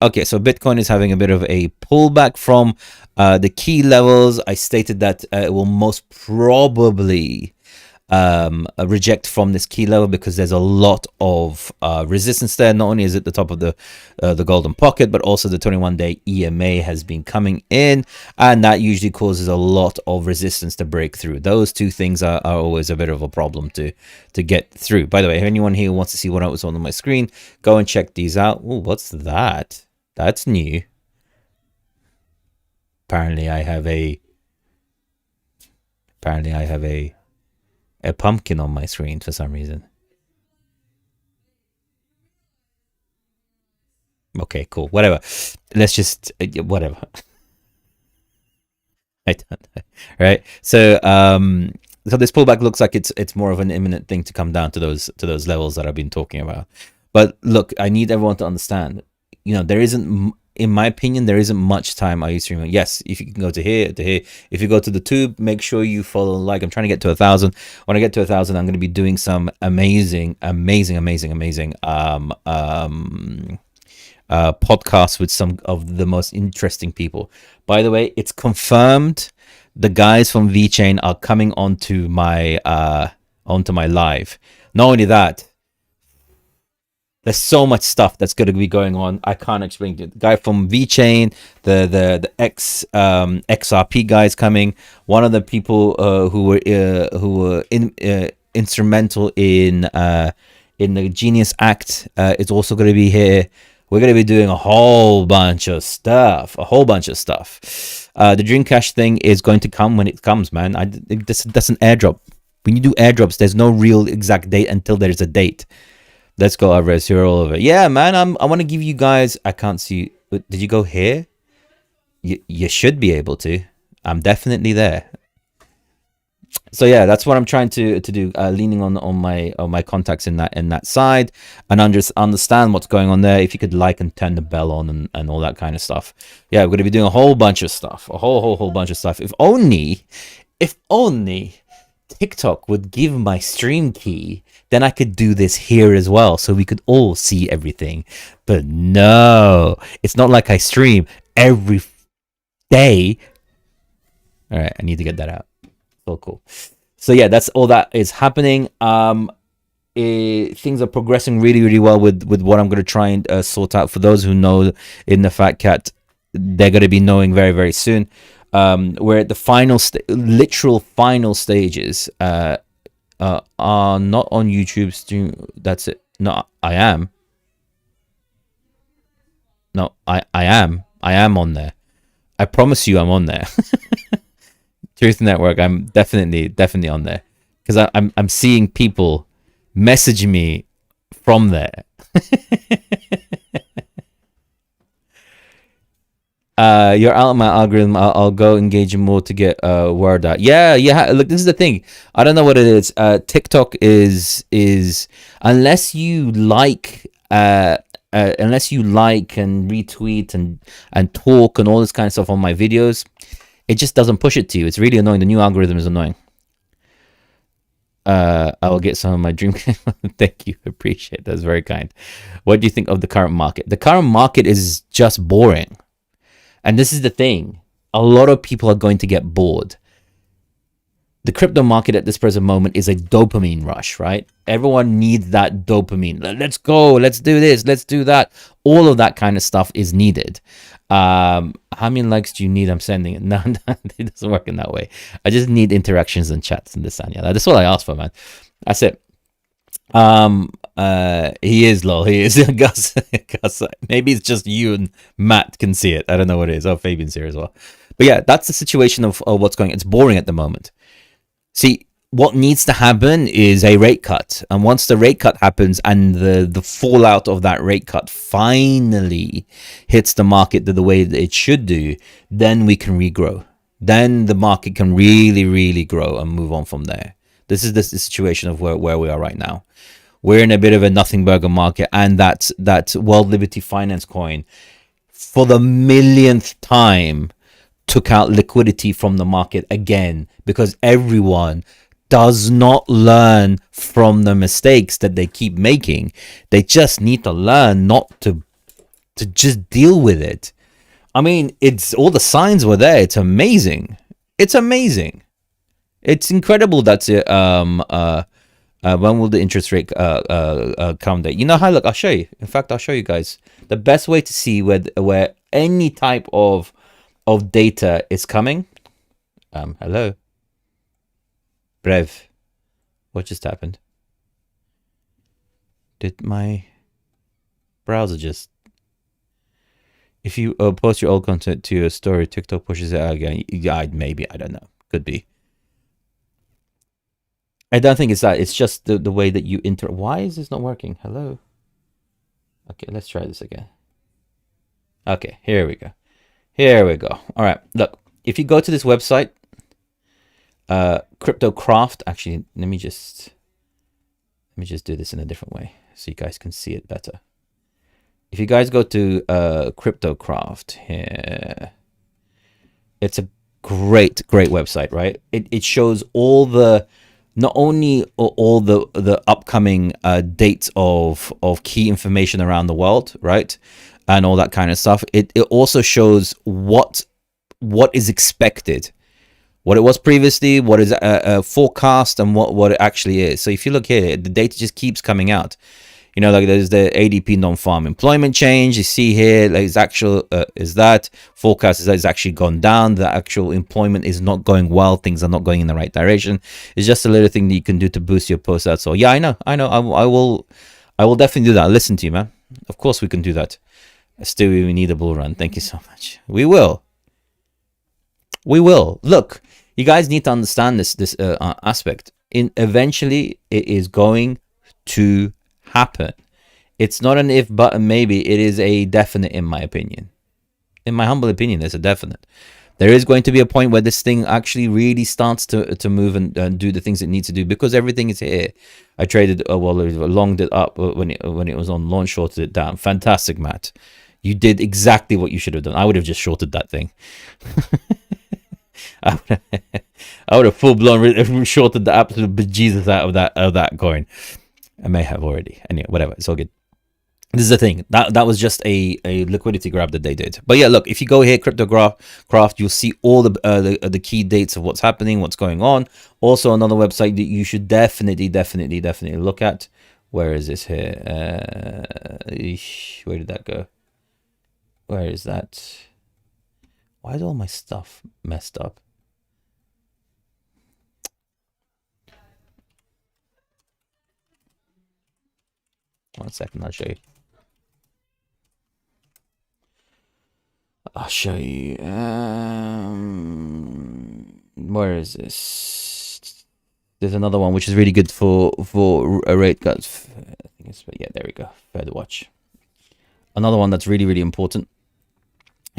Okay, so Bitcoin is having a bit of a pullback from the key levels. I stated that it will most probably reject from this key level because there's a lot of resistance there. Not only is it the top of the golden pocket, but also the 21-day EMA has been coming in, and that usually causes a lot of resistance to break through. Those two things are always a bit of a problem to get through. By the way, if anyone here wants to see what was on my screen, go and check these out. Oh, what's that? That's new. Apparently I have a pumpkin on my screen for some reason. Okay, cool. Whatever. Let's just whatever. I don't know. Right. So so this pullback looks like it's more of an imminent thing to come down to those levels that I've been talking about. But look, I need everyone to understand, you know, there isn't, in my opinion, there isn't much time I use streaming. Yes, if you can go to here, if you go to the tube, make sure you follow and like. I'm trying to get to 1,000. When I get to 1,000, I'm going to be doing some amazing podcasts with some of the most interesting people. By the way, it's confirmed the guys from veChain are coming onto my live. Not only that, there's so much stuff that's going to be going on. I can't explain it. The guy from veChain, the XRP guys coming. One of the people who were instrumental in the Genius Act is also going to be here. We're going to be doing a whole bunch of stuff. The Dreamcash thing is going to come when it comes, man. That's an airdrop. When you do airdrops, there's no real exact date until there's a date. Let's go, Alvarez. You're all over. Yeah, man. I want to give you guys. I can't see. Did you go here? You should be able to. I'm definitely there. So yeah, that's what I'm trying to do. Leaning on my contacts in that side, and understand what's going on there. If you could like and turn the bell on and all that kind of stuff. Yeah, we're going to be doing a whole bunch of stuff. A whole bunch of stuff. If only TikTok would give my stream key, then I could do this here as well, so we could all see everything. But no, it's not like I stream every day. All right, I need to get that out. So cool. So yeah, that's all that is happening. Things are progressing really well with what I'm going to try and sort out. For those who know in the Fat Cat, they're going to be knowing very soon. We're at the literal final stages. Are not on YouTube stream. That's it. No, I am. No, I am. I am on there. I promise you, I'm on there. Truth Network. I'm definitely on there because I'm seeing people message me from there. You're out of my algorithm. I'll go engage in more to get word out. Yeah. Look, this is the thing. I don't know what it is. TikTok is unless you like and retweet and talk and all this kind of stuff on my videos, it just doesn't push it to you. It's really annoying. The new algorithm is annoying. I will get some of my dream. Thank you. Appreciate it. That's very kind. What do you think of the current market? The current market is just boring. And this is the thing. A lot of people are going to get bored. The crypto market at this present moment is a dopamine rush, right? Everyone needs that dopamine. Let's go. Let's do this. Let's do that. All of that kind of stuff is needed. How many likes do you need? I'm sending it. No, it doesn't work in that way. I just need interactions and chats in this. Yeah, that's what I asked for, man. That's it. He is low. He is Gus. Maybe it's just you and Matt can see it. I don't know what it is. Oh, Fabian's here as well. But yeah, that's the situation of what's going on. It's boring at the moment. See, what needs to happen is a rate cut. And once the rate cut happens and the fallout of that rate cut finally hits the market the way that it should do, then we can regrow. Then the market can really grow and move on from there. This is the situation of where we are right now. We're in a bit of a nothing burger market, and that World Liberty Finance coin, for the millionth time, took out liquidity from the market again because everyone does not learn from the mistakes that they keep making. They just need to learn not to to just deal with it. I mean, it's all the signs were there. It's amazing. It's amazing. It's incredible. That's it. When will the interest rate come there? You know how? Look, I'll show you. In fact, I'll show you guys the best way to see where any type of data is coming. Hello, Brev. What just happened? Did my browser just? If you post your old content to your story, TikTok pushes it out again. Yeah, maybe. I don't know. Could be. I don't think it's that. It's just the way that you enter. Why is this not working? Hello? Okay, let's try this again. Okay, here we go. Here we go. All right, look. If you go to this website, CryptoCraft. Actually, let me just do this in a different way so you guys can see it better. If you guys go to CryptoCraft here, it's a great website, right? It shows all the, not only all the upcoming dates of key information around the world, right, and all that kind of stuff. It also shows what is expected, what it was previously, what is forecast, and what it actually is. So if you look here, the data just keeps coming out. You know, like there's the ADP non-farm employment change. You see here, like it's actual is that forecast is that it's actually gone down. The actual employment is not going well. Things are not going in the right direction. It's just a little thing that you can do to boost your post. That's all. Yeah, I know. I will definitely do that. I'll listen to you, man. Of course we can do that. Still, we need a bull run. Thank you so much. We will. Look, you guys need to understand this aspect. Eventually, it is going to happen. It's not an if, but a maybe. It is a definite, in my opinion. In my humble opinion, it's a definite. There is going to be a point where this thing actually really starts to move and do the things it needs to do, because everything is here. I traded, longed it up when it was on launch, shorted it down. Fantastic, Matt. You did exactly what you should have done. I would have just shorted that thing. I would have full blown shorted the absolute bejesus out of that coin. I may have already. Anyway, whatever. It's all good. This is the thing. That was just a liquidity grab that they did. But yeah, look, if you go here, CryptoCraft, you'll see all the key dates of what's happening, what's going on. Also, another website that you should definitely look at. Where is this here? Where did that go? Where is that? Why is all my stuff messed up? One second, I'll show you. Where is this? There's another one which is really good for a rate cuts. Yeah, there we go. FedWatch. Another one that's really important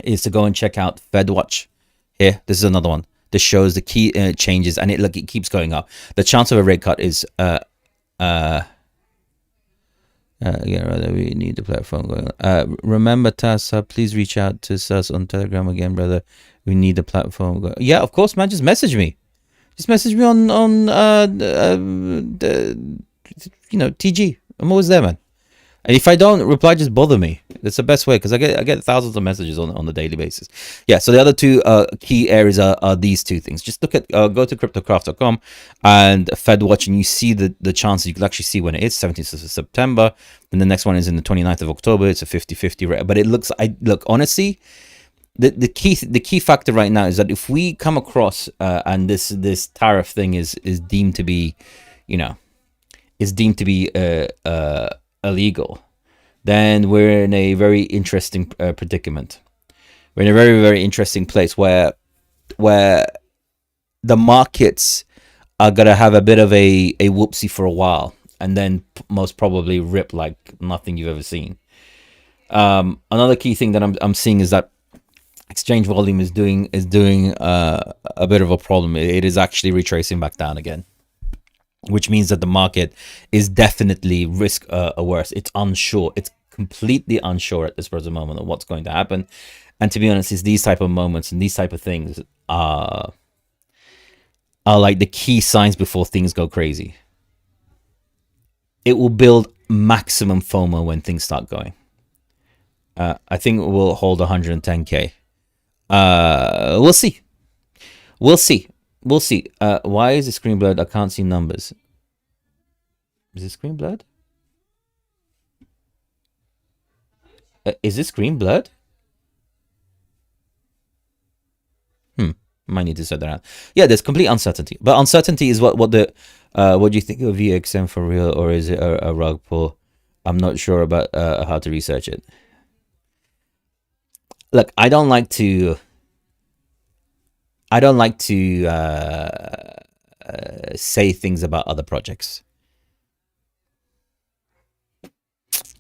is to go and check out FedWatch. Here, this is another one. This shows the key changes, and it keeps going up. The chance of a rate cut is rather we need the platform going on. Remember, Taz, please reach out to us on Telegram again, brother. We need the platform going. Yeah, of course, man. Just message me. Just message me on TG. I'm always there, man. And if I don't reply, just bother me. That's the best way, because I get thousands of messages on a daily basis. Yeah. So the other two key areas are these two things. Just look at go to cryptocraft.com and FedWatch, and you see the chances. You can actually see when it is 17th of September. And the next one is in the 29th of October. It's a 50-50 rate. But it looks. Look, honestly, the key factor right now is that if we come across and this tariff thing is deemed to be, illegal, then we're in a very interesting predicament. We're in a very, very interesting place where the markets are gonna have a bit of a whoopsie for a while, and then most probably rip like nothing you've ever seen. Another key thing that I'm seeing is that exchange volume is doing a bit of a problem. It is actually retracing back down again, which means that the market is definitely risk averse. It's unsure. It's completely unsure at this present moment of what's going to happen. And to be honest, it's these type of moments and these type of things are like the key signs before things go crazy. It will build maximum FOMO when things start going. I think we'll hold 110k. We'll see. We'll see. We'll see. Why is the screen blurred? I can't see numbers. Is the screen blurred? Is this screen blurred? Might need to set that out. Yeah, there's complete uncertainty. But uncertainty is what do you think of VXM for real, or is it a rug pull? I'm not sure about how to research it. Look, I don't like to say things about other projects.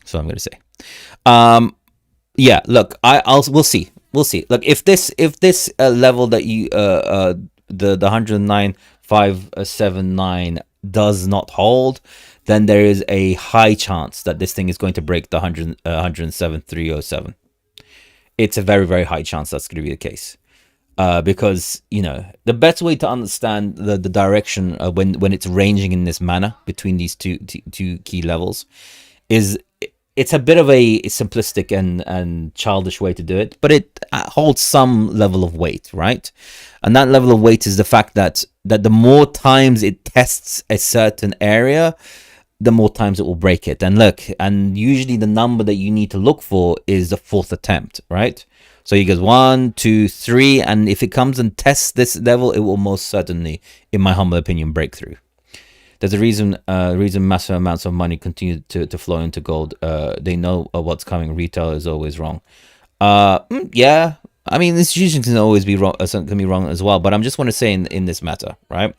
So I'm going to say, yeah. Look, we'll see. We'll see. Look, if this level that you the 109,579 does not hold, then there is a high chance that this thing is going to break the 107,307. It's a very, very high chance that's going to be the case. Because, you know, the best way to understand the direction when it's ranging in this manner between these two key levels is it's a bit of a simplistic and childish way to do it, but it holds some level of weight, right? And that level of weight is the fact that the more times it tests a certain area, the more times it will break it. And look, and usually the number that you need to look for is the fourth attempt, right? So you goes 1, 2, 3, and if it comes and tests this level, it will most certainly, in my humble opinion, break through. There's a reason massive amounts of money continue to flow into gold. They know what's coming. Retail is always wrong. Yeah, I mean, institutions can always be wrong. Can be wrong as well. But I'm just want to say in this matter, right?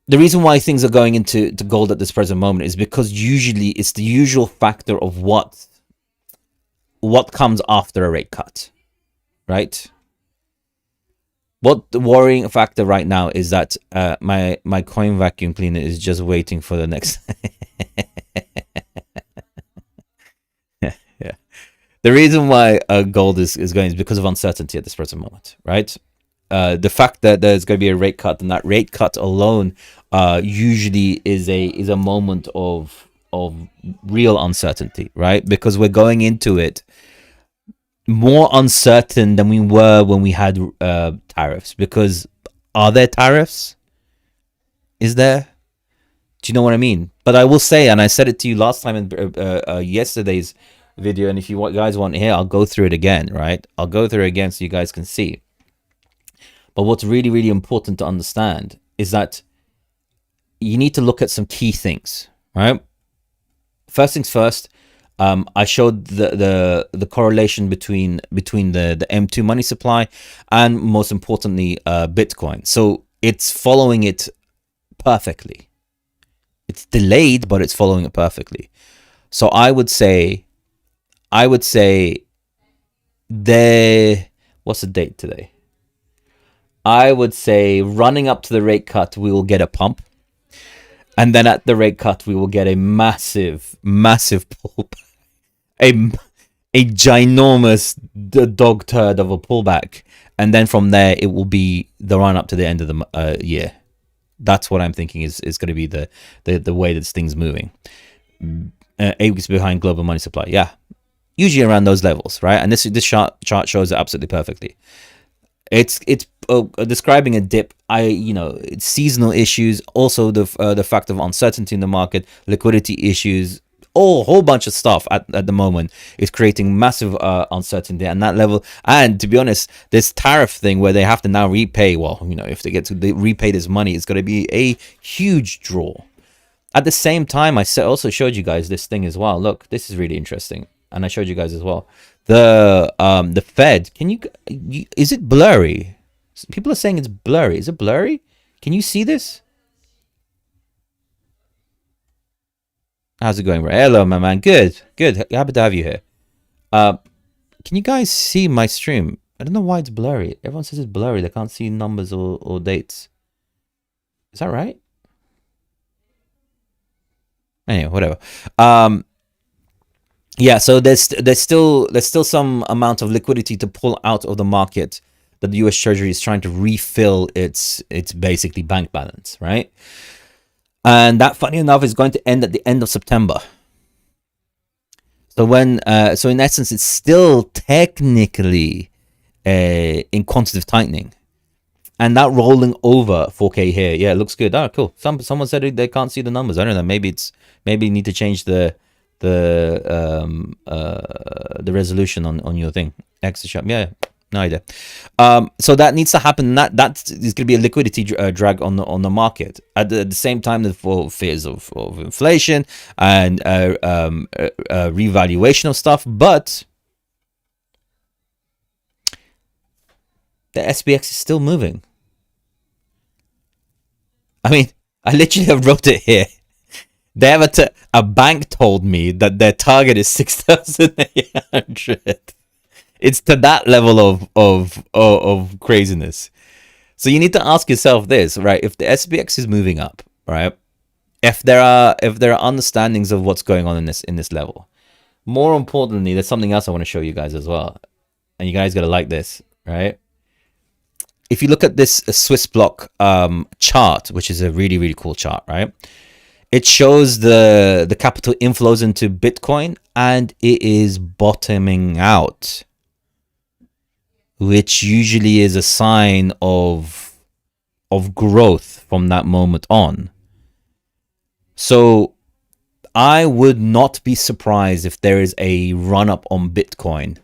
The reason why things are going into gold at this present moment is because usually it's the usual factor of what comes after a rate cut, right? What the worrying factor right now is that my coin vacuum cleaner is just waiting for the next. Yeah, the reason why gold is going is because of uncertainty at this present moment, right? The fact that there's going to be a rate cut, and that rate cut alone usually is a moment of real uncertainty, right? Because we're going into it more uncertain than we were when we had tariffs. Because are there tariffs? Is there? Do you know what I mean? But I will say, and I said it to you last time in yesterday's video, and if you guys want to hear, I'll go through it again, right? I'll go through it again so you guys can see. But what's really, really important to understand is that you need to look at some key things, right? First things first, I showed the correlation between the M2 money supply and, most importantly, Bitcoin. So it's following it perfectly. It's delayed, but it's following it perfectly. So I would say what's the date today? I would say running up to the rate cut, we will get a pump. And then at the rate cut, we will get a massive pullback. A ginormous dog turd of a pullback. And then from there, it will be the run up to the end of the year. That's what I'm thinking is going to be the way that this thing's moving. 8 weeks behind global money supply. Yeah. Usually around those levels, right? And this chart shows it absolutely perfectly. It's describing a dip. It's seasonal issues, also the fact of uncertainty in the market, liquidity issues, a whole bunch of stuff at the moment is creating massive uncertainty at that level. And to be honest, this tariff thing where they have to now repay, if they get to repay this money, it's going to be a huge draw. At the same time, I also showed you guys this thing as well. Look, this is really interesting, and I showed you guys as well. The Fed, is it blurry? People are saying it's blurry. Is it blurry? Can you see this? How's it going, bro? Hello, my man. Good. Happy to have you here. Can you guys see my stream? I don't know why it's blurry. Everyone says it's blurry. They can't see numbers or dates. Is that right? Anyway, whatever. Yeah, so there's still some amount of liquidity to pull out of the market that the US Treasury is trying to refill its basically bank balance, right? And that, funny enough, is going to end at the end of September. So when so in essence, it's still technically in quantitative tightening, and that rolling over 4K here, yeah, it looks good. Oh, cool. Someone said they can't see the numbers. I don't know. Maybe you need to change the resolution on your thing. Extra sharp. Yeah, no idea. So that needs to happen. That is going to be a liquidity drag on the market. At the same time, the fears of inflation and revaluation of stuff, but the SPX is still moving. I mean, I literally have wrote it here. They have a bank told me that their target is 6,800. It's to that level of craziness. So you need to ask yourself this, right? If the SPX is moving up, right? If there are understandings of what's going on in this level. More importantly, there's something else I want to show you guys as well. And you guys got to like this, right? If you look at this Swiss block chart, which is a really, really cool chart, right? It shows the capital inflows into Bitcoin, and it is bottoming out, which usually is a sign of growth from that moment on. So I would not be surprised if there is a run up on Bitcoin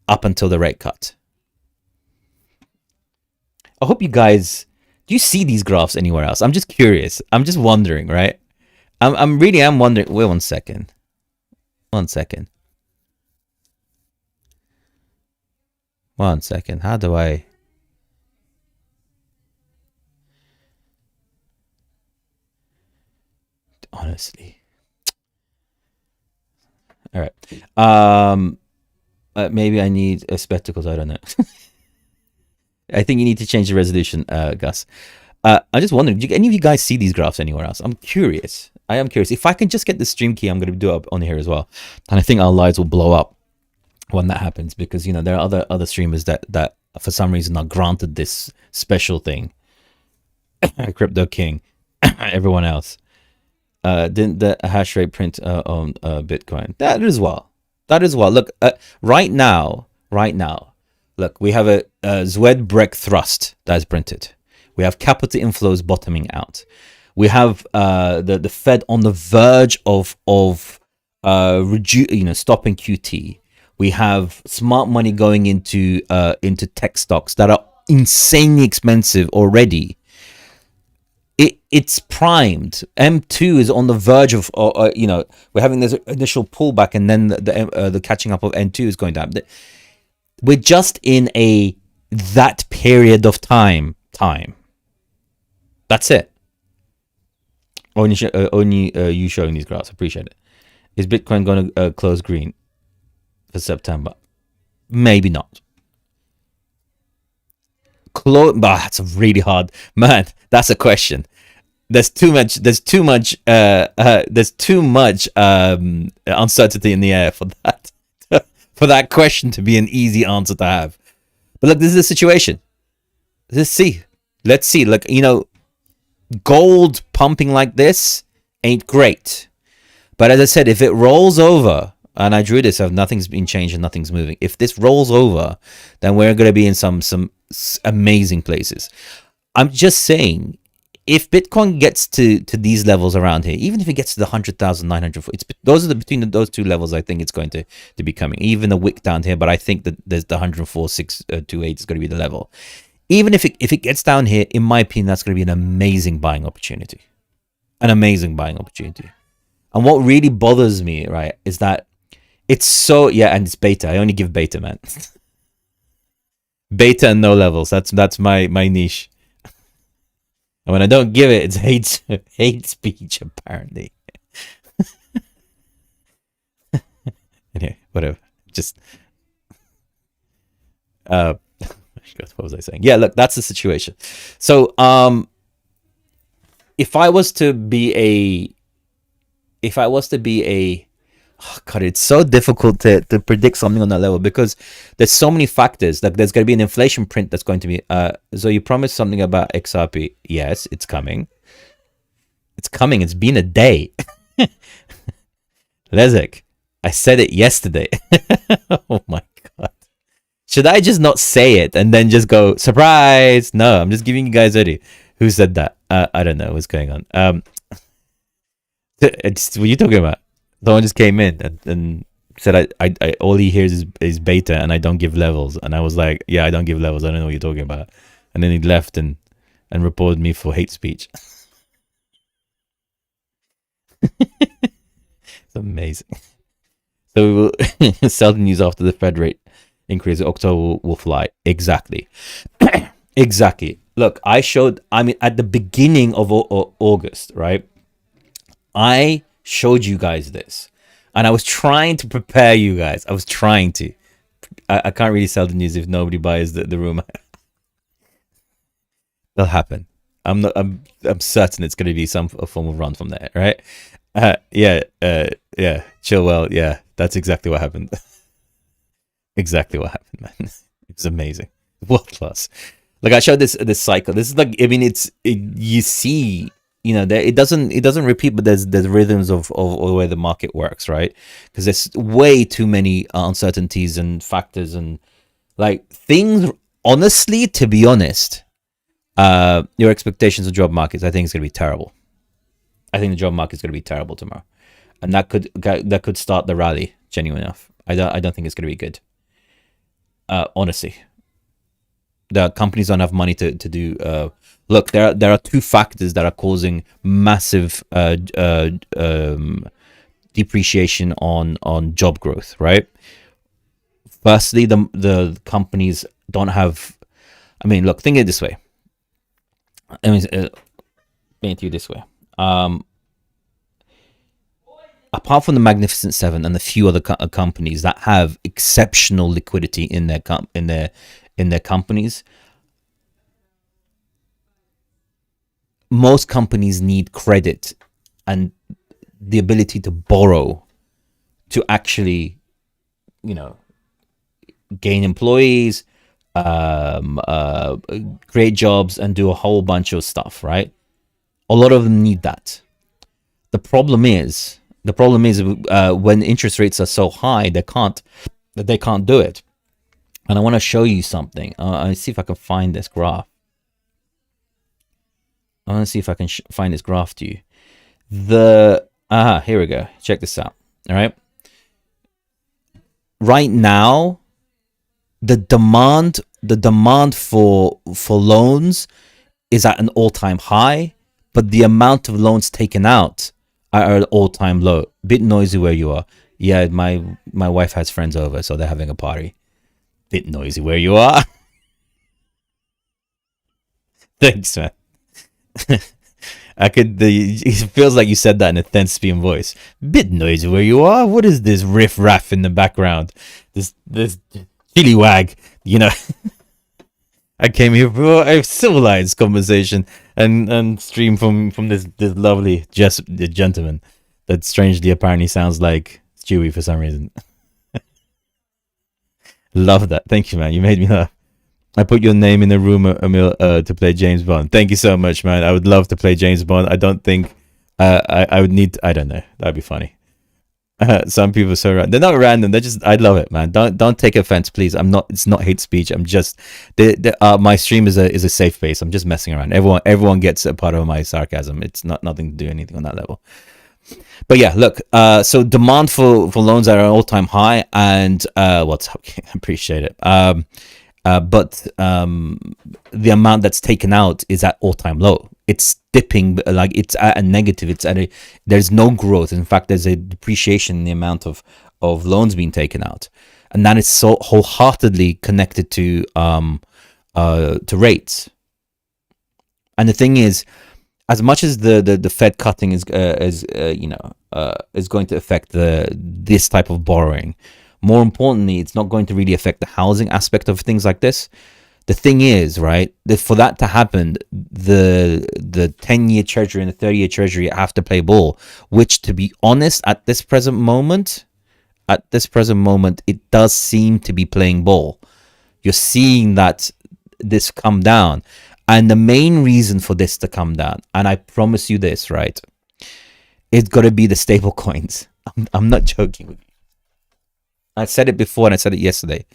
up until the rate cut. I hope you guys, do you see these graphs anywhere else? I'm just curious. I'm just wondering, right? I'm really wondering. Wait 1 second. 1 second. 1 second. How do I? Honestly. All right. Maybe I need spectacles. I don't know. I think you need to change the resolution, Gus. I'm just wondering, do any of you guys see these graphs anywhere else? I'm curious. I am curious. If I can just get the stream key, I'm going to do it on here as well. And I think our lives will blow up when that happens, because, you know, there are other streamers that for some reason are granted this special thing. Crypto King, everyone else. Didn't the hash rate print on Bitcoin? That as well. Look, right now, look, we have a Zwedbrek thrust that is printed. We have capital inflows bottoming out. We have the Fed on the verge of stopping QT. We have smart money going into tech stocks that are insanely expensive already. It's primed. M2 is on the verge of we're having this initial pullback, and then the catching up of N2 is going down. We're just in that period of time. That's it. Only you showing these graphs. Appreciate it. Is Bitcoin going to close green for September? Maybe not. That's a really hard, man. That's a question. There's too much uncertainty in the air for that for that question to be an easy answer to have. But look, this is the situation. Let's see. Look, gold pumping like this ain't great. But as I said, if it rolls over, and I drew this, nothing's been changed and nothing's moving. If this rolls over, then we're going to be in some amazing places. I'm just saying, if Bitcoin gets to these levels around here, even if it gets to the 100,900, those are between those two levels. I think it's going to be coming. Even a wick down here, but I think that there's the 104,628 is going to be the level. Even if it gets down here, in my opinion, that's going to be an amazing buying opportunity. An amazing buying opportunity. And what really bothers me, right, is that it's so, and it's beta. I only give beta, man. Beta and no levels. That's my niche. And when I don't give it, it's hate speech, apparently. Anyway, whatever. Just what was I saying? Yeah, look, that's the situation. So if I was to be a oh God, it's so difficult to predict something on that level, because there's so many factors. Like, there's going to be an inflation print that's going to be so you promised something about XRP. Yes, it's coming. It's been a day. Lezek, I said it yesterday. Oh my god. Should I just not say it and then just go surprise? No, I'm just giving you guys ready. Who said that? I don't know what's going on. What are you talking about? Someone just came in and said I all he hears is beta and I don't give levels, and I was like, yeah, I don't give levels. I don't know what you're talking about. And then he left and reported me for hate speech. It's amazing. So we will sell the news after the Fed rate increase. October will fly. Exactly. Exactly. Look, I mean, at the beginning of August, right? I showed you guys this. And I was trying to prepare you guys. I was trying to. I can't really sell the news if nobody buys the rumor. That'll happen. I'm certain it's going to be some form of run from there, right? Yeah. Chill well. Yeah, that's exactly what happened. Exactly what happened, man. It's amazing. World class. Like I showed this cycle. This is like, I mean, you see, you know, it doesn't repeat, but there's rhythms of the way the market works, right? Because there's way too many uncertainties and factors and like things. Honestly, to be honest, your expectations of job markets, I think it's gonna be terrible. I think the job market is gonna be terrible tomorrow, and that could start the rally. Genuine enough, I don't think it's gonna be good. Honestly, the companies don't have money to do. Look, there are two factors that are causing massive depreciation on job growth, right? Firstly, the companies don't have. I mean, look, think of it this way. I mean, paint you this way. Apart from the Magnificent Seven and a few other companies that have exceptional liquidity in their companies, most companies need credit and the ability to borrow to actually, you know, gain employees, create jobs, and do a whole bunch of stuff, right? A lot of them need that. The problem is when interest rates are so high, they can't do it. And I want to show you something. Let's see if I can find this graph. I want to see if I can find this graph to you. Here we go. Check this out. All right. Right now, the demand for loans is at an all-time high, but the amount of loans taken out are at an all-time low. Bit noisy where you are. Yeah, my wife has friends over, so they're having a party. Bit noisy where you are. Thanks, man. It feels like you said that in a Thespian voice. Bit noisy where you are. What is this riff raff in the background? This chili wag, you know. I came here for a civilized conversation and stream from this lovely gentleman that strangely apparently sounds like Stewie for some reason. Love that. Thank you, man. You made me laugh. I put your name in the room, Emil, to play James Bond. Thank you so much, man. I would love to play James Bond. I don't think I would need. I don't know. That'd be funny. Some people are so random. They're not random. They're just. I love it, man. Don't take offense, please. I'm not. It's not hate speech. I'm just. My stream is a safe place. I'm just messing around. Everyone gets a part of my sarcasm. It's nothing to do anything on that level. But yeah, look. So demand for loans are at an all-time high, and what's up? I appreciate it. But the amount that's taken out is at all-time low. It's dipping, like it's at a negative. There's no growth. In fact, there's a depreciation in the amount of loans being taken out, and that is so wholeheartedly connected to rates. And the thing is, as much as the Fed cutting is going to affect this type of borrowing, more importantly, it's not going to really affect the housing aspect of things like this. The thing is, right, that for that to happen, the 10-year treasury and the 30-year treasury have to play ball, which, to be honest, at this present moment, it does seem to be playing ball. You're seeing that this come down. And the main reason for this to come down, and I promise you this, right, it's got to be the stable coins. I'm not joking with you. I said it before and I said it yesterday.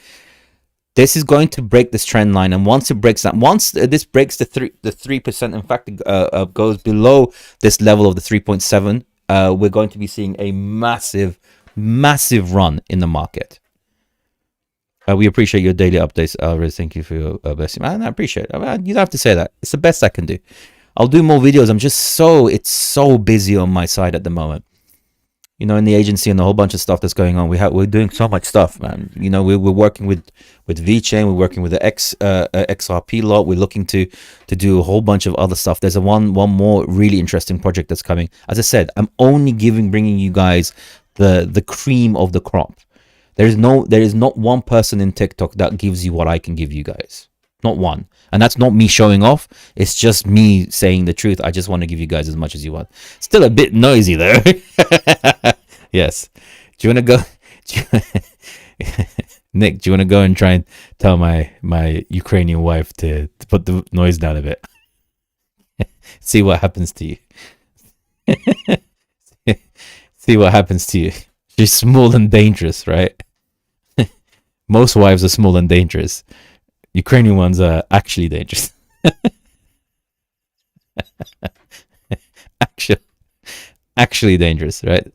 This is going to break this trend line, and once it breaks that, once this breaks the 3%, in fact, goes below this level of the 3.7, we're going to be seeing a massive run in the market. We appreciate your daily updates, Alvarez. Thank you for your blessing, man. I appreciate it. You don't have to say that. It's the best I can do. I'll do more videos. It's so busy on my side at the moment. You know, in the agency and a whole bunch of stuff that's going on. We're doing so much stuff, man. You know, we're working with veChain. We're working with the XRP lot. We're looking to do a whole bunch of other stuff. There's one more really interesting project that's coming. As I said, I'm only bringing you guys the cream of the crop. There is not one person in TikTok that gives you what I can give you guys. Not one. And that's not me showing off. It's just me saying the truth. I just want to give you guys as much as you want. Still a bit noisy though. Yes. Do you want to go? Nick, do you want to go and try and tell my Ukrainian wife to put the noise down a bit? See what happens to you. See what happens to you. She's small and dangerous, right? Most wives are small and dangerous. Ukrainian ones are actually dangerous. actually dangerous, right?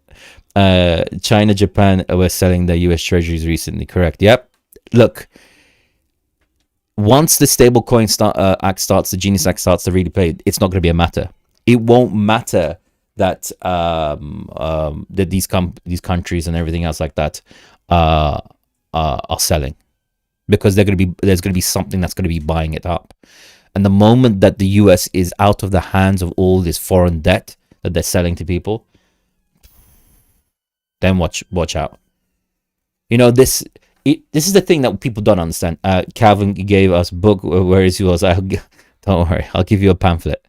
China, Japan were selling their US treasuries recently, correct? Yep. Look, once the stablecoin act starts, the Genius Act starts to really play, it's not going to be a matter. It won't matter that that these countries and everything else like that are selling, because there's going to be something that's going to be buying it up. And the moment that the US is out of the hands of all this foreign debt that they're selling to people, then watch out. You know, this is the thing that people don't understand. Calvin gave us a book. Where is yours? Don't worry, I'll give you a pamphlet.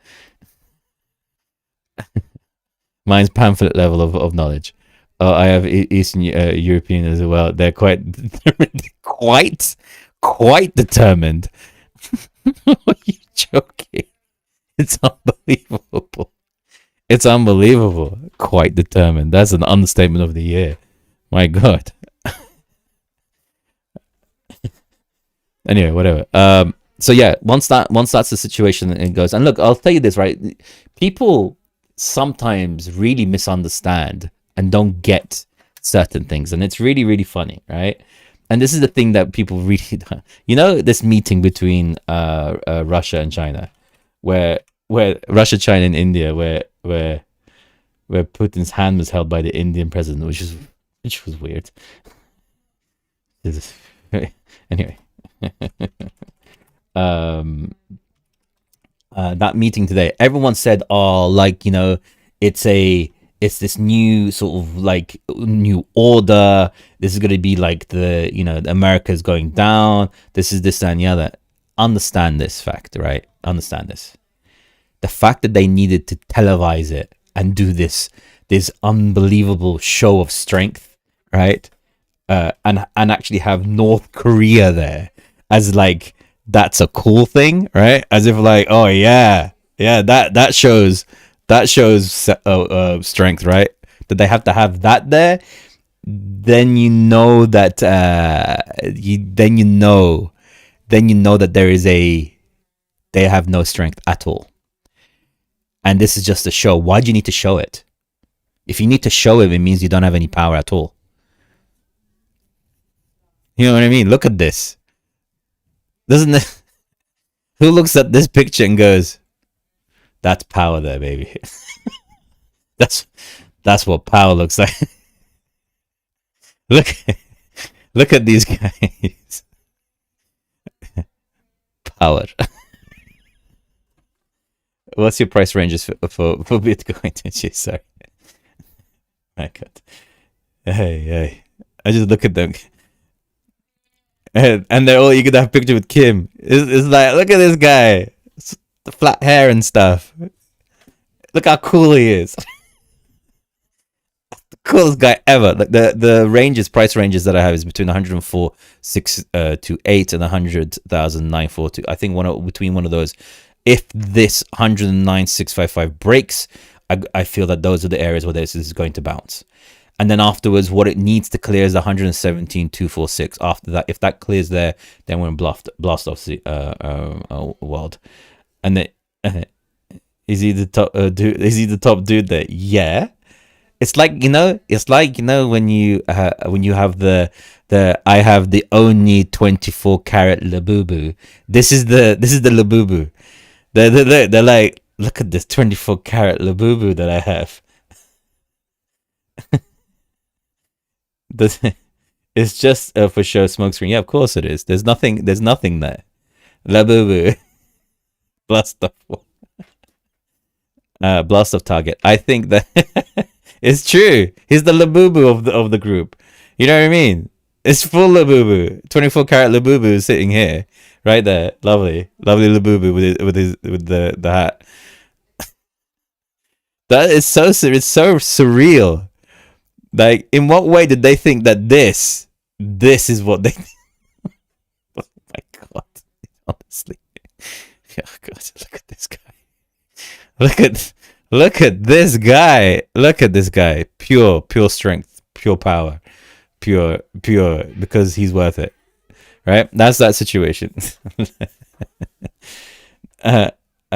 Mine's pamphlet level of knowledge. I have Eastern European as well. They're quite determined. Are you joking? It's unbelievable. It's unbelievable. Quite determined. That's an understatement of the year. My God. Anyway, whatever. So yeah, once that's the situation, it goes. And look, I'll tell you this, right? People sometimes really misunderstand and don't get certain things, and it's really, really funny, right? And this is the thing that people really don't. You know, this meeting between Russia and China, where Russia, China, and India, where Putin's hand was held by the Indian president, which was weird. Anyway, that meeting today, everyone said, "Oh, like, you know, it's this new sort of like new order. This is going to be like America's going down. This is this and the other." Understand this fact, right? Understand this. The fact that they needed to televise it and do this unbelievable show of strength, right? And actually have North Korea there as like, that's a cool thing, right? As if like, oh yeah, that shows strength, right? That they have to have that there. Then you know that they have no strength at all. And this is just a show. Why do you need to show it? If you need to show it, it means you don't have any power at all. You know what I mean? Look at this. Doesn't it? Who looks at this picture and goes, "That's power there, baby." That's what power looks like. Look at these guys. Power. What's your price ranges for Bitcoin? Sorry. My God. Hey. I just look at them. And they're all eager to have a picture with Kim. It's like, look at this guy. It's the flat hair and stuff. Look how cool he is. The coolest guy ever. Like the price ranges that I have is between 104,628 and 100,942. I think between one of those. If this 109,655 breaks, I feel that those are the areas where this is going to bounce. And then afterwards, what it needs to clear is 117,246. After that, if that clears there, then we're in blast off the world. And then is he the top dude? Is he the top dude there? Yeah. It's like when you have the I have the only 24 karat labubu. This is the labubu. They're like, look at this 24 karat labubu that I have. It's just for show smokescreen. Yeah, of course it is. There's nothing there. Labubu. Blast off target. I think that it's true. He's the labubu of the group. You know what I mean? It's full labubu. 24 karat labubu is sitting here, right there. Lovely labubu with the hat. That is so surreal. Like, in what way did they think that this is what they? Oh my god! Honestly, oh god, look at this guy. Look at this guy. Look at this guy. Pure strength, pure power, pure because he's worth it, right? That's that situation. I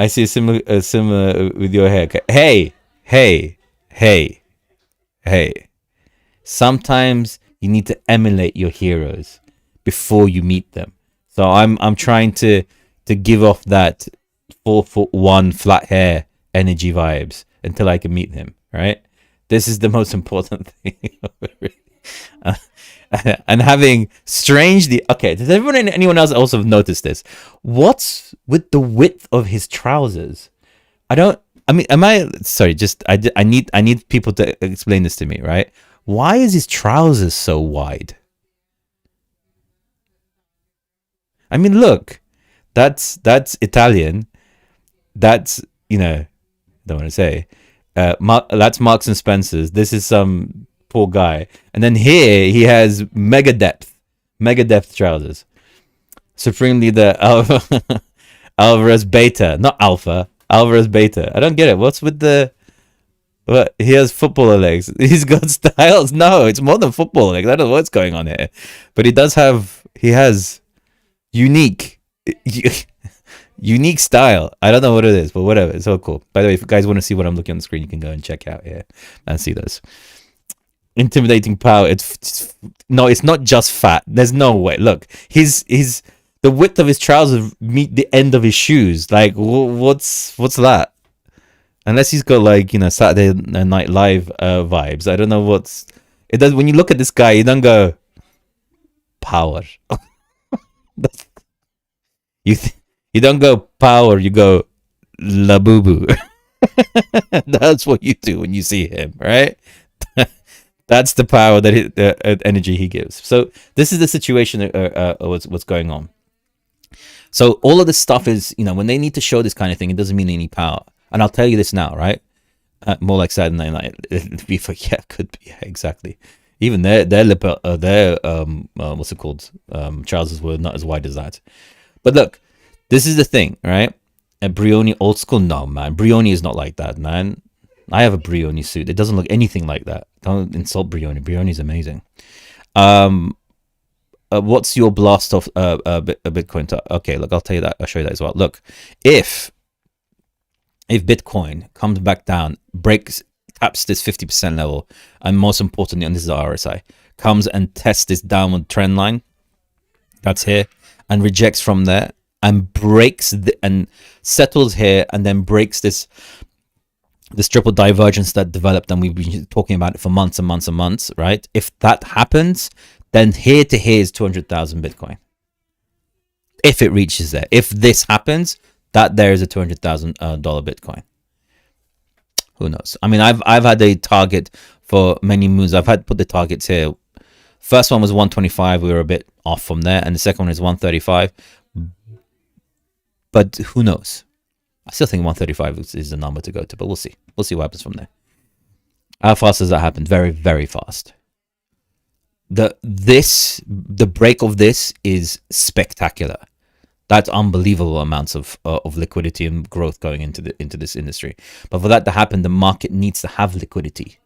see similar with your haircut. Hey. Sometimes you need to emulate your heroes before you meet them. So I'm trying to give off that 4'1" flat hair energy vibes until I can meet him. Right? This is the most important thing. And having strangely, okay, does anyone else also notice this? What's with the width of his trousers? I need people to explain this to me, right? Why is his trousers so wide? I mean, look, that's Italian. That's, don't want to say. That's Marks and Spencer's. This is some poor guy. And then here he has mega depth trousers. Supremely the Alvarez Beta, not Alpha. Alvarez Beta. I don't get it. What's with the... What? He has footballer legs. He's got styles. No, it's more than football legs. I don't know what's going on here. But he has unique style. I don't know what it is, but whatever. It's so cool. By the way, if you guys want to see what I'm looking on the screen, you can go and check out here and see those. Intimidating power. It's not just fat. There's no way. Look, the width of his trousers meet the end of his shoes. Like, what's that? Unless he's got Saturday Night Live vibes. I don't know it does. When you look at this guy, you don't go power. You don't go power. You go labubu. That's what you do when you see him, right? That's the power that energy he gives. So this is the situation. What's going on. So all of this stuff is, when they need to show this kind of thing, it doesn't mean any power. And I'll tell you this now, right? More like Saturday Night. It'd be could be, exactly. Even their what's it called? Trousers were not as wide as that. But look, this is the thing, right? A Brioni old school, no man. Brioni is not like that, man. I have a Brioni suit. It doesn't look anything like that. Don't insult Brioni. Brioni is amazing. What's your blast off Bitcoin? Okay, look, I'll tell you that. I'll show you that as well. Look, if Bitcoin comes back down, taps this 50% level, and most importantly, and this is the RSI, comes and tests this downward trend line, that's here, and rejects from there, and breaks and settles here, and then breaks this triple divergence that developed, and we've been talking about it for months and months and months, right? If that happens, then here to here is 200,000 Bitcoin. If it reaches there, if this happens, that there is a $200,000 Bitcoin. Who knows? I mean, I've had a target for many moons. I've had put the targets here. First one was 125. We were a bit off from there, and the second one is 135. But who knows? I still think 135 is the number to go to, but we'll see. We'll see what happens from there. How fast does that happen? Very, very fast. The break of this is spectacular. That's unbelievable amounts of liquidity and growth going into this industry. But for that to happen, the market needs to have liquidity.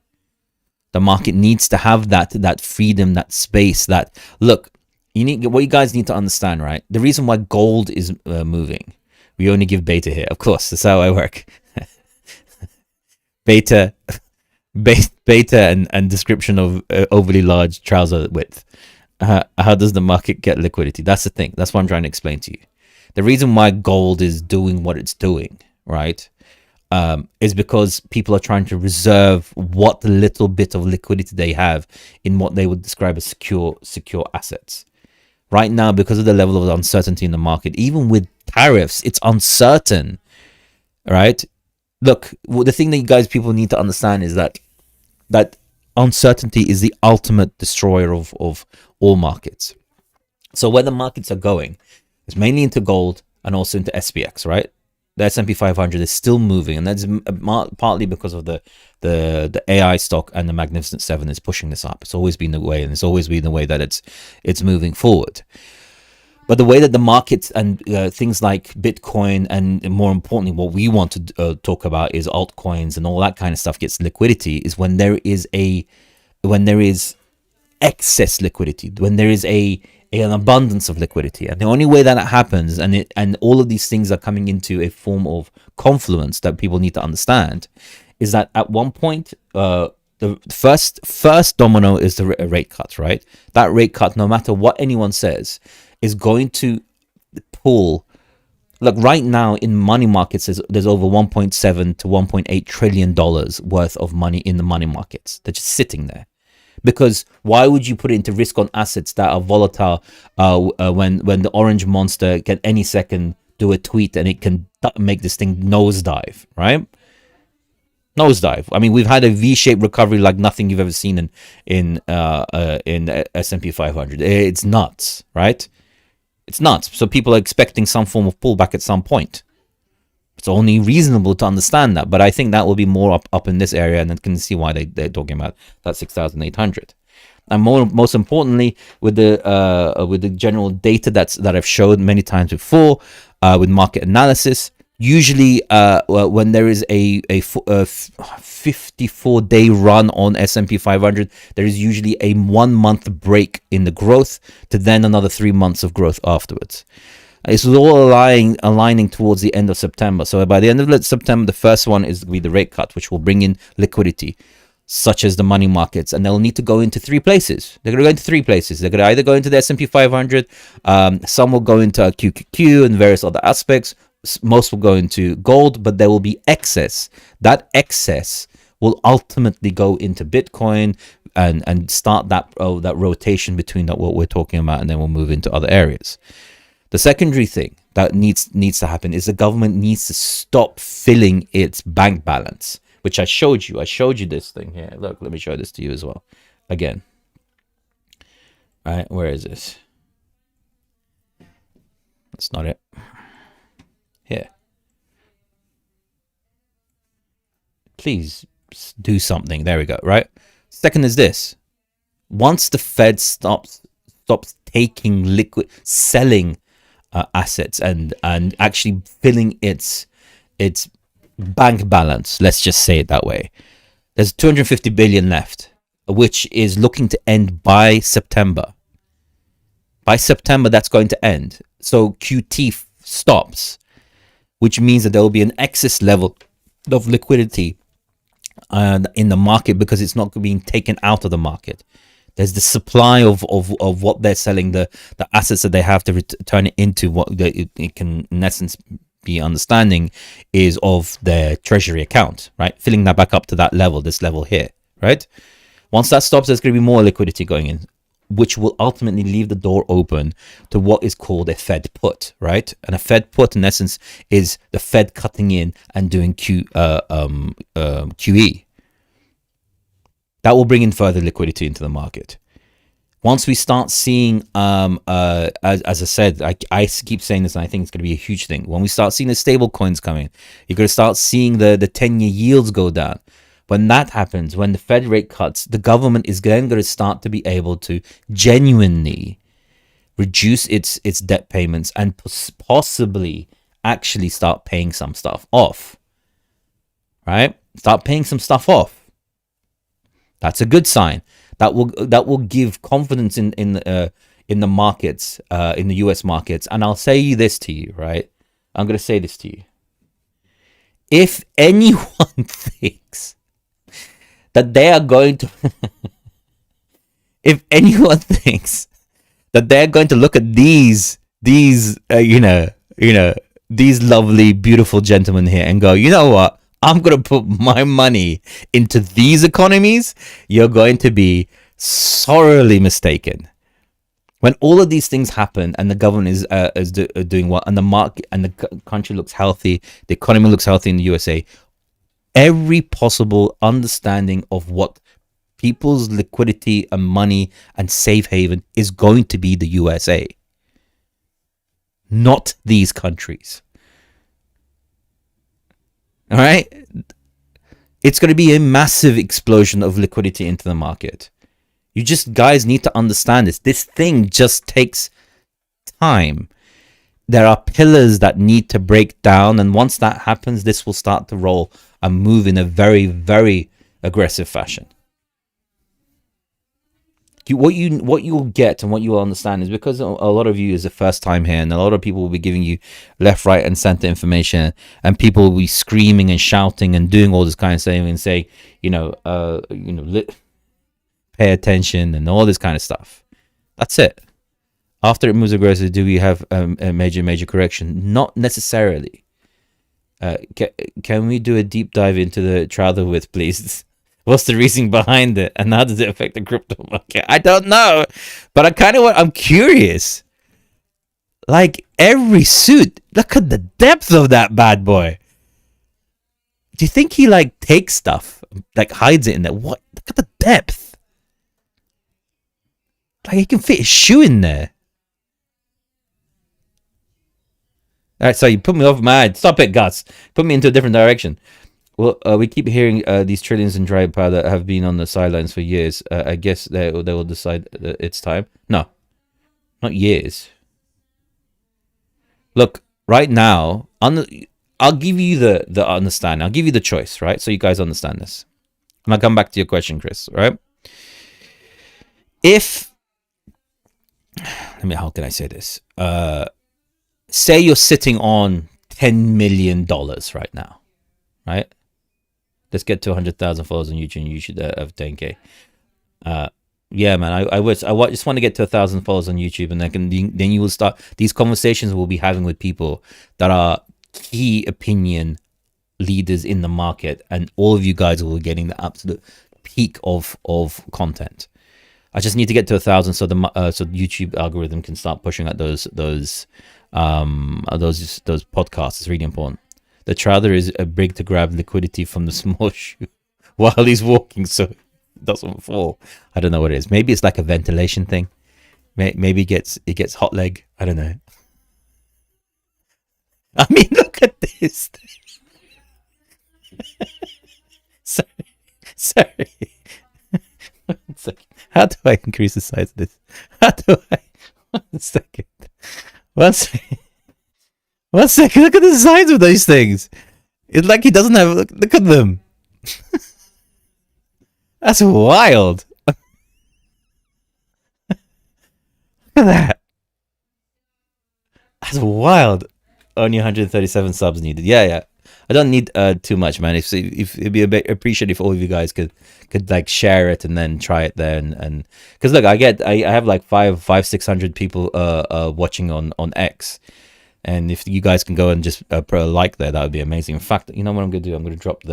The market needs to have that freedom, that space. That look, what you guys need to understand, right? The reason why gold is moving, we only give beta here. Of course, that's how I work. beta and description of overly large trouser width. How does the market get liquidity? That's the thing. That's what I'm trying to explain to you. The reason why gold is doing what it's doing, right, is because people are trying to reserve what little bit of liquidity they have in what they would describe as secure assets. Right now, because of the level of uncertainty in the market, even with tariffs, it's uncertain, right? Look, the thing that you guys, people need to understand is that uncertainty is the ultimate destroyer of all markets. So where the markets are going is mainly into gold and also into SPX, right? The S&P 500 is still moving, and that's partly because of the AI stock, and the Magnificent Seven is pushing this up. It's always been the way, and it's always been the way that it's moving forward. But the way that the markets and things like Bitcoin, and more importantly, what we want to talk about is altcoins and all that kind of stuff gets liquidity, is when there is excess liquidity, when there is an abundance of liquidity. And the only way that happens, and all of these things are coming into a form of confluence that people need to understand, is that at one point, the first domino is the rate cut, right? That rate cut, no matter what anyone says, is going to pull. Look, right now in money markets, there's over 1.7 to 1.8 trillion dollars worth of money in the money markets. They're just sitting there. Because why would you put it into risk on assets that are volatile when the orange monster can any second do a tweet and it can make this thing nosedive, right? Nosedive. I mean, we've had a V-shaped recovery like nothing you've ever seen in S&P 500. It's nuts, right? It's nuts. So people are expecting some form of pullback at some point. It's only reasonable to understand that, but I think that will be more up in this area, and I can see why they're talking about that 6,800. And most importantly, with the general data that I've showed many times before, with market analysis, usually when there is a 54-day run on S&P 500, there is usually a 1 month break in the growth to then another 3 months of growth afterwards. It's all aligning towards the end of September. So by the end of September, the first one is to be the rate cut, which will bring in liquidity, such as the money markets, and they'll need to go into 3 places. They're going to go into 3 places. They're going to either go into the S&P 500, some will go into QQQ and various other aspects. Most will go into gold, but there will be excess. That excess will ultimately go into Bitcoin and start that rotation between what we're talking about, and then we'll move into other areas. The secondary thing that needs to happen is the government needs to stop filling its bank balance, which I showed you. I showed you this thing here. Look, let me show this to you as well. Again. All right, where is this? That's not it. Here. Please do something. There we go, right? Second is this. Once the Fed stops taking selling assets and actually filling its bank balance, let's just say it that way, there's 250 billion left, which is looking to end by September. By September, that's going to end. So QT stops, which means that there will be an excess level of liquidity in the market because it's not being taken out of the market. There's the supply of what they're selling, the assets that they have to turn it into what it can, in essence, be understanding is of their treasury account, right? Filling that back up to that level, this level here, right? Once that stops, there's going to be more liquidity going in, which will ultimately leave the door open to what is called a Fed put, right? And a Fed put, in essence, is the Fed cutting in and doing QE. That will bring in further liquidity into the market. Once we start seeing, as I said, I keep saying this, and I think it's going to be a huge thing. When we start seeing the stable coins coming, you're going to start seeing the 10-year yields go down. When that happens, when the Fed rate cuts, the government is then going to start to be able to genuinely reduce its debt payments and possibly actually start paying some stuff off, right? Start paying some stuff off. That's a good sign. That will give confidence in the markets, in the US markets. And I'll say this to you, right? I'm going to say this to you. If anyone thinks that they are going to if anyone thinks that they're going to look at these these lovely, beautiful gentlemen here and go, you know what? I'm going to put my money into these economies. You're going to be sorely mistaken. When all of these things happen and the government is doing well, and the market and the country looks healthy, the economy looks healthy in the USA, every possible understanding of what people's liquidity and money and safe haven is going to be the USA, not these countries. All right? It's going to be a massive explosion of liquidity into the market. You just guys need to understand this. This thing just takes time. There are pillars that need to break down, and once that happens, this will start to roll and move in a very, very aggressive fashion. What you'll get and what you will understand is, because a lot of you is the first time here, and a lot of people will be giving you left, right, and center information, and people will be screaming and shouting and doing all this kind of thing and say, pay attention and all this kind of stuff. That's it. After it moves aggressively, do we have a major correction? Not necessarily. Can we do a deep dive into the Trouser width, please? What's the reason behind it, and how does it affect the crypto market? I don't know, but I'm curious. Like, every suit, look at the depth of that bad boy. Do you think he takes stuff, hides it in there? What? Look at the depth. He can fit his shoe in there. All right, so you put me off my... Stop it, Gus. Put me into a different direction. Well, we keep hearing these trillions in dry powder have been on the sidelines for years. I guess they will decide it's time. No, not years. Look, right now, I'll give you the understanding. I'll give you the choice, right? So you guys understand this. And I'll come back to your question, Chris, right? How can I say this? Say you're sitting on $10 million right now, right? Let's get to 100,000 followers on YouTube, and you should have 10K. Yeah, man, I just want to get to 1,000 followers on YouTube, and then you will start, these conversations we'll be having with people that are key opinion leaders in the market, and all of you guys will be getting the absolute peak of content. I just need to get to 1,000 so the YouTube algorithm can start pushing at those podcasts. It's really important. The Trouser is a big to grab liquidity from the small shoe while he's walking, so it doesn't fall. I don't know what it is. Maybe it's like a ventilation thing. Maybe it gets hot leg. I don't know. I mean, look at this. Sorry. 1 second. How do I increase the size of this? 1 second. 1 second. 1 second. Look at the size of those things. It's like he doesn't have. Look at them. That's wild. Look at that. That's wild. Only 137 subs needed. Yeah. I don't need too much, man. If it'd be a bit appreciated if all of you guys could share it and then try it there, and because look, I have like 600 people watching on X, and if you guys can go and just put a like there, that would be amazing. In fact, you know what I'm gonna do? I'm gonna drop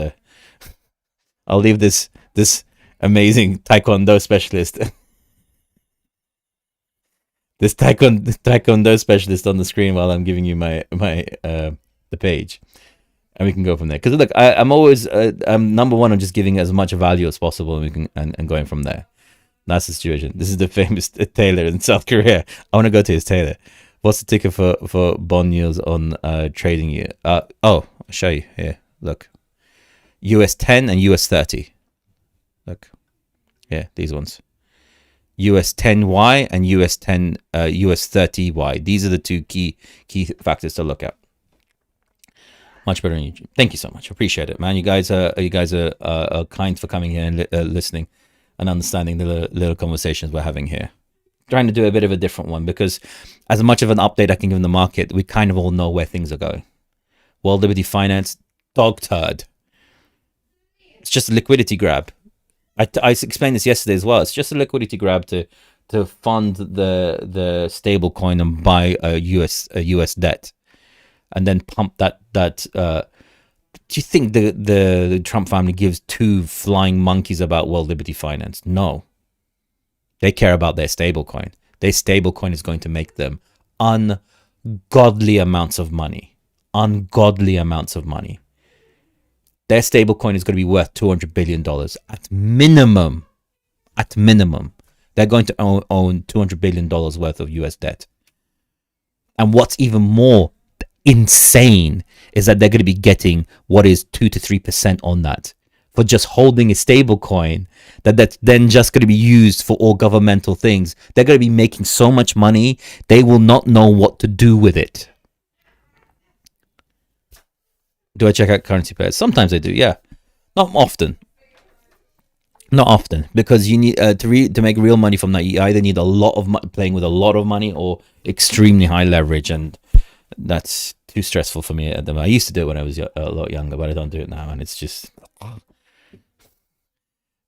I'll leave this amazing Taekwondo specialist. This Taekwondo specialist on the screen while I'm giving you my the page. And we can go from there. Because look, I'm always I'm number one on just giving as much value as possible, and we can and going from there. That's the situation. This is the famous tailor in South Korea. I want to go to his tailor. What's the ticker for bond yields on trading you? I'll show you here. Look, US 10 and US 30. Look, yeah, these ones. US 10Y and US 30Y. These are the two key factors to look at. Much better on YouTube. Thank you so much. Appreciate it, man. You guys are kind for coming here and listening. and understanding the little conversations we're having here. Trying to do a bit of a different one, because as much of an update I can give in the market, we kind of all know where things are going. World Liberty Finance, dog turd. It's just a liquidity grab. I explained this yesterday as well. It's just a liquidity grab to fund the stable coin and buy a US debt, and then pump that. Do you think the Trump family gives two flying monkeys about World Liberty Finance? No. They care about their stable coin. Their stable coin is going to make them ungodly amounts of money. Ungodly amounts of money. Their stable coin is going to be worth $200 billion at minimum. At minimum. They're going to own $200 billion worth of US debt. And what's even more insane is that they're going to be getting what is 2 to 3% on that for just holding a stable coin that's then just going to be used for all governmental things. They're going to be making so much money, they will not know what to do with it. Do I check out currency pairs? Sometimes I do, yeah. Not often. Not often, because you need to make real money from that. You either need a lot of playing with a lot of money or extremely high leverage, and that's too stressful for me at the moment. I used to do it when I was a lot younger, but I don't do it now, and it's just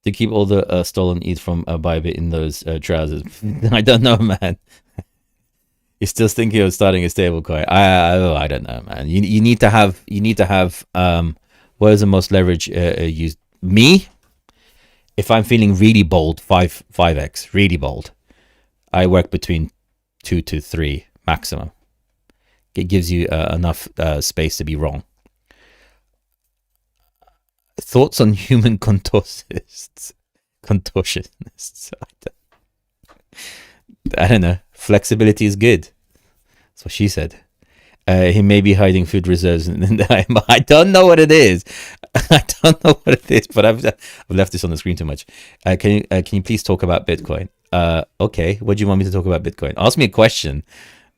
to keep all the stolen ETH from Bybit in those trousers. I don't know, man. You're still thinking of starting a stable coin. I don't know, man. You need to have what is the most leverage used? Me? If I'm feeling really bold, 5x, really bold, I work between 2 to 3 maximum. It gives you enough space to be wrong. Thoughts on human contortionists? I don't know. Flexibility is good. That's what she said. He may be hiding food reserves I don't know what it is. I don't know what it is, but I've left this on the screen too much. Can you please talk about Bitcoin? Okay. What do you want me to talk about Bitcoin? Ask me a question.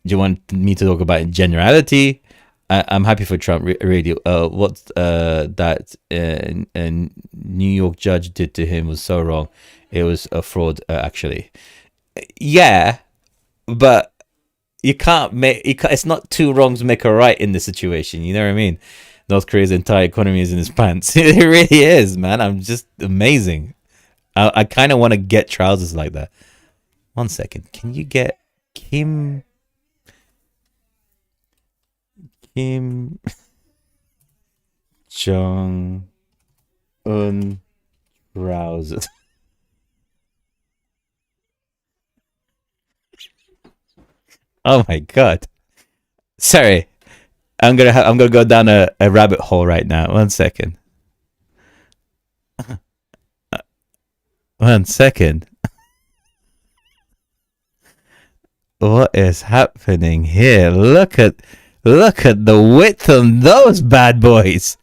Do you want me to talk about in generality? I'm happy for Trump Radio. What that New York judge did to him was so wrong. It was a fraud, actually. Yeah, but you can't make it's not two wrongs make a right in this situation. You know what I mean? North Korea's entire economy is in his pants. It really is, man. I'm just amazing. I kind of want to get trousers like that. 1 second. Can you get Kim Jong Un trousers? Oh my god. Sorry. I'm gonna go down a rabbit hole right now. 1 second. 1 second. What is happening here? Look at the width on those bad boys.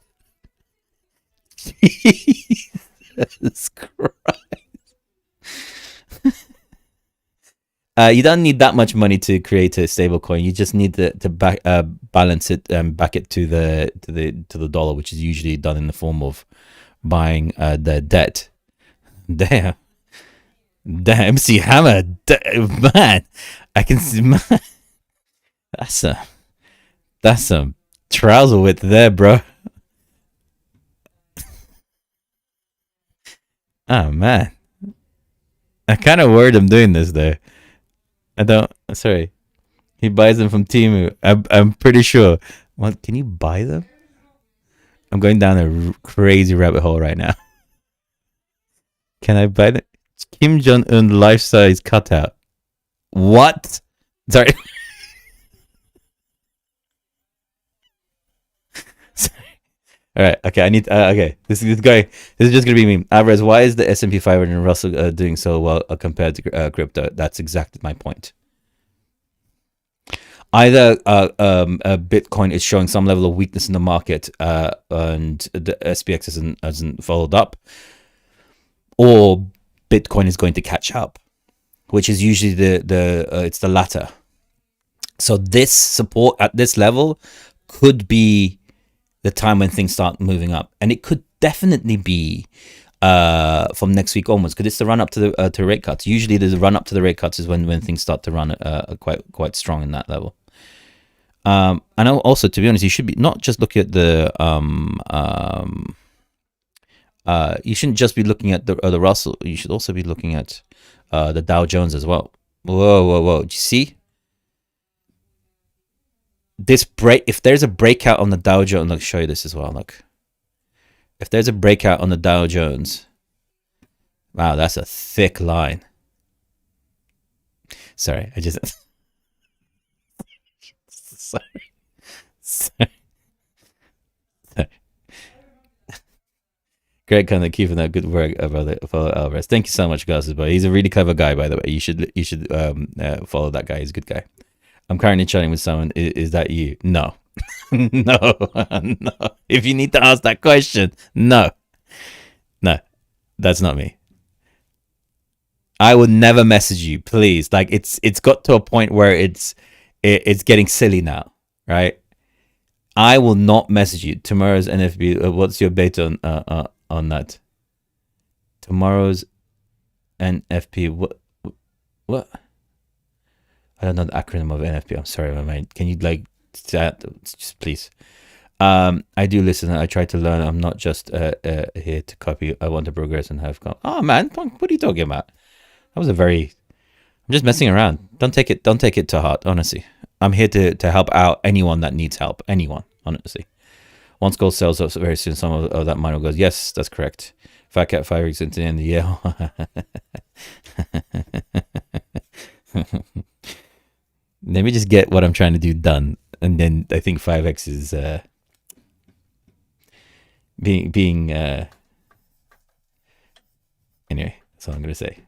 Jesus Christ. You don't need that much money to create a stable coin. You just need to balance it and back it to the dollar, which is usually done in the form of buying the debt. Damn, MC Hammer, man, I can see, man. That's some trouser width there, bro. Oh man, I kind of worried I'm doing this though. Sorry. He buys them from Temu. I'm pretty sure. What? Can you buy them? I'm going down a crazy rabbit hole right now. Can I buy them? Kim Jong-un life-size cutout. What? Sorry. Sorry. All right. Okay. I need. Okay. This is going. This is just gonna be me. Alvarez, why is the S&P 500 and Russell doing so well compared to crypto? That's exactly my point. Either Bitcoin is showing some level of weakness in the market, and the SPX hasn't followed up, or Bitcoin is going to catch up, which is usually it's the latter. So this support at this level could be the time when things start moving up, and it could definitely be from next week onwards, because it's the run up to the rate cuts. Usually the run up to the rate cuts is when things start to run quite strong in that level. And also, to be honest, you should be not just looking at the you shouldn't just be looking at the Russell. You should also be looking at the Dow Jones as well. Whoa! Do you see this break? If there's a breakout on the Dow Jones, I'll show you this as well. Look, if there's a breakout on the Dow Jones, wow, that's a thick line. Sorry, I just sorry. Greg kind of keeping that good work about it. Follow Alvarez. Thank you so much, guys. But he's a really clever guy, by the way. You should follow that guy. He's a good guy. I'm currently chatting with someone. Is that you? No, no, no. If you need to ask that question, no, that's not me. I would never message you, please. Like it's got to a point where it's getting silly now, right? I will not message you. Tomorrow's NFB. What's your beta on that? Tomorrow's NFP. What? I don't know the acronym of NFP. I'm sorry, my man. Can you like just please? I do listen. I try to learn. I'm not just here to copy. I want to progress and have come. Oh man, what are you talking about? That was a very. I'm just messing around. Don't take it to heart. Honestly, I'm here to help out anyone that needs help. Anyone, honestly. Once gold sells up very soon, some of that mine will go. Yes, that's correct. Fat Cat 5 weeks into the end of the year. Let me just get what I'm trying to do done, and then I think 5x is being anyway. That's all I'm gonna say.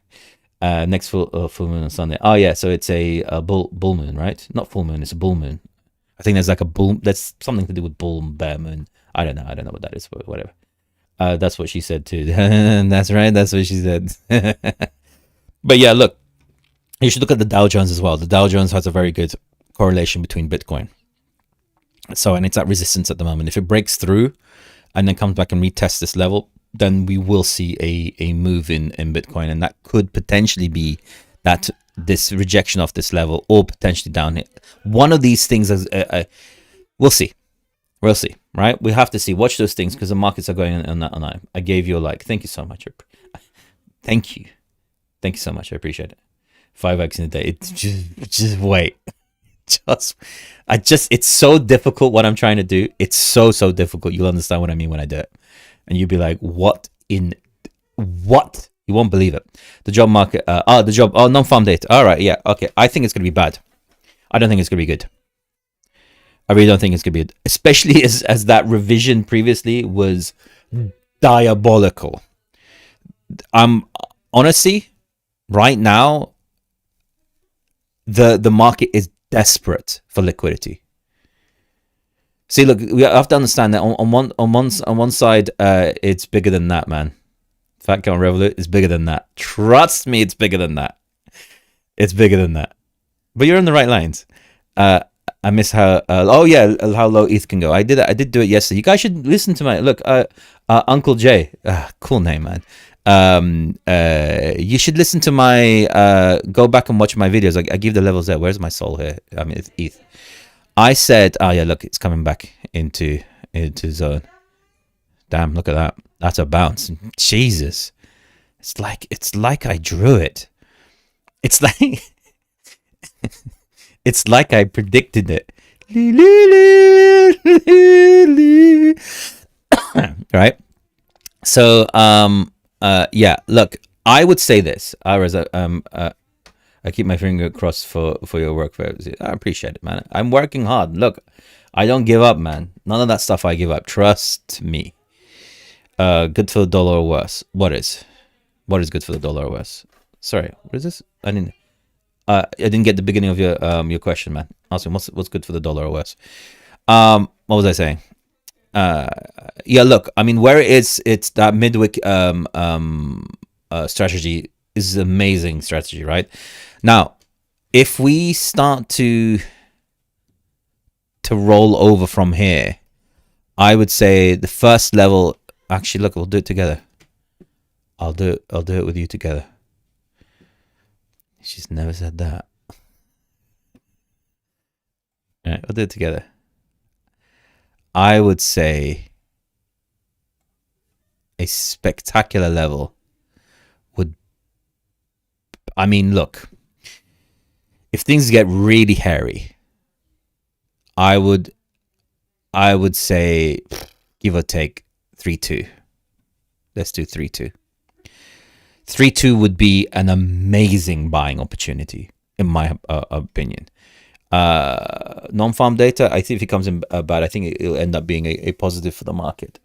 Next full moon on Sunday. Oh yeah, so it's a bull moon, right? Not full moon. It's a bull moon. I think there's like a bull. That's something to do with bull and bear moon. I don't know what that is, but whatever. That's what she said too. That's right. That's what she said. But yeah, look. You should look at the Dow Jones as well. The Dow Jones has a very good correlation between Bitcoin. So, and it's at resistance at the moment. If it breaks through and then comes back and retests this level, then we will see a move in Bitcoin. And that could potentially be that this rejection of this level or potentially down here. One of these things, we'll see. We'll see, right? We have to see. Watch those things because the markets are going on that. I gave you a like. Thank you so much. Thank you. Thank you so much. I appreciate it. 5x in a day. It's just wait. It's so difficult what I'm trying to do. It's so difficult. You'll understand what I mean when I do it. And you'll be like, what? You won't believe it. The job market, non-farm data. All right, yeah, okay. I think it's going to be bad. I don't think it's going to be good. I really don't think it's going to be good. Especially as that revision previously was diabolical. Honestly, right now, the market is desperate for liquidity. See, look, we have to understand that on one side, it's bigger than that, man. Fat Cat on Revolut is bigger than that. Trust me, it's bigger than that. It's bigger than that. But you're on the right lines. I miss how how low ETH can go. I did do it yesterday. You guys should listen to my look. Uncle Jay, cool name, man. You should listen to my go back and watch my videos. I give the levels there. Where's my soul here? I mean, it's ETH. I said, oh yeah, look, it's coming back into zone. Damn, look at that. That's a bounce. Jesus, it's like I drew it. It's like it's like I predicted it. Right. So yeah, look, I would say this. I keep my finger crossed for your work. I appreciate it, man. I'm working hard. Look, I don't give up, man. None of that stuff I give up. Trust me. Good for the dollar or worse. What is good for the dollar or worse? Sorry, what is this? I didn't get the beginning of your question, man. Asking what's good for the dollar or worse. What was I saying? Yeah, look, I mean, where it's that midweek strategy is an amazing strategy, right? Now, if we start to roll over from here, I would say the first level. Actually, look, we'll do it together. I'll do it with you together. She's never said that. All right, we'll do it together. I would say a spectacular level would. I mean, look. If things get really hairy, I would say, give or take, 3-2. Let's do 3-2. 3-2 would be an amazing buying opportunity, in my opinion. Non-farm data, I think if it comes in bad, I think it'll end up being a positive for the market.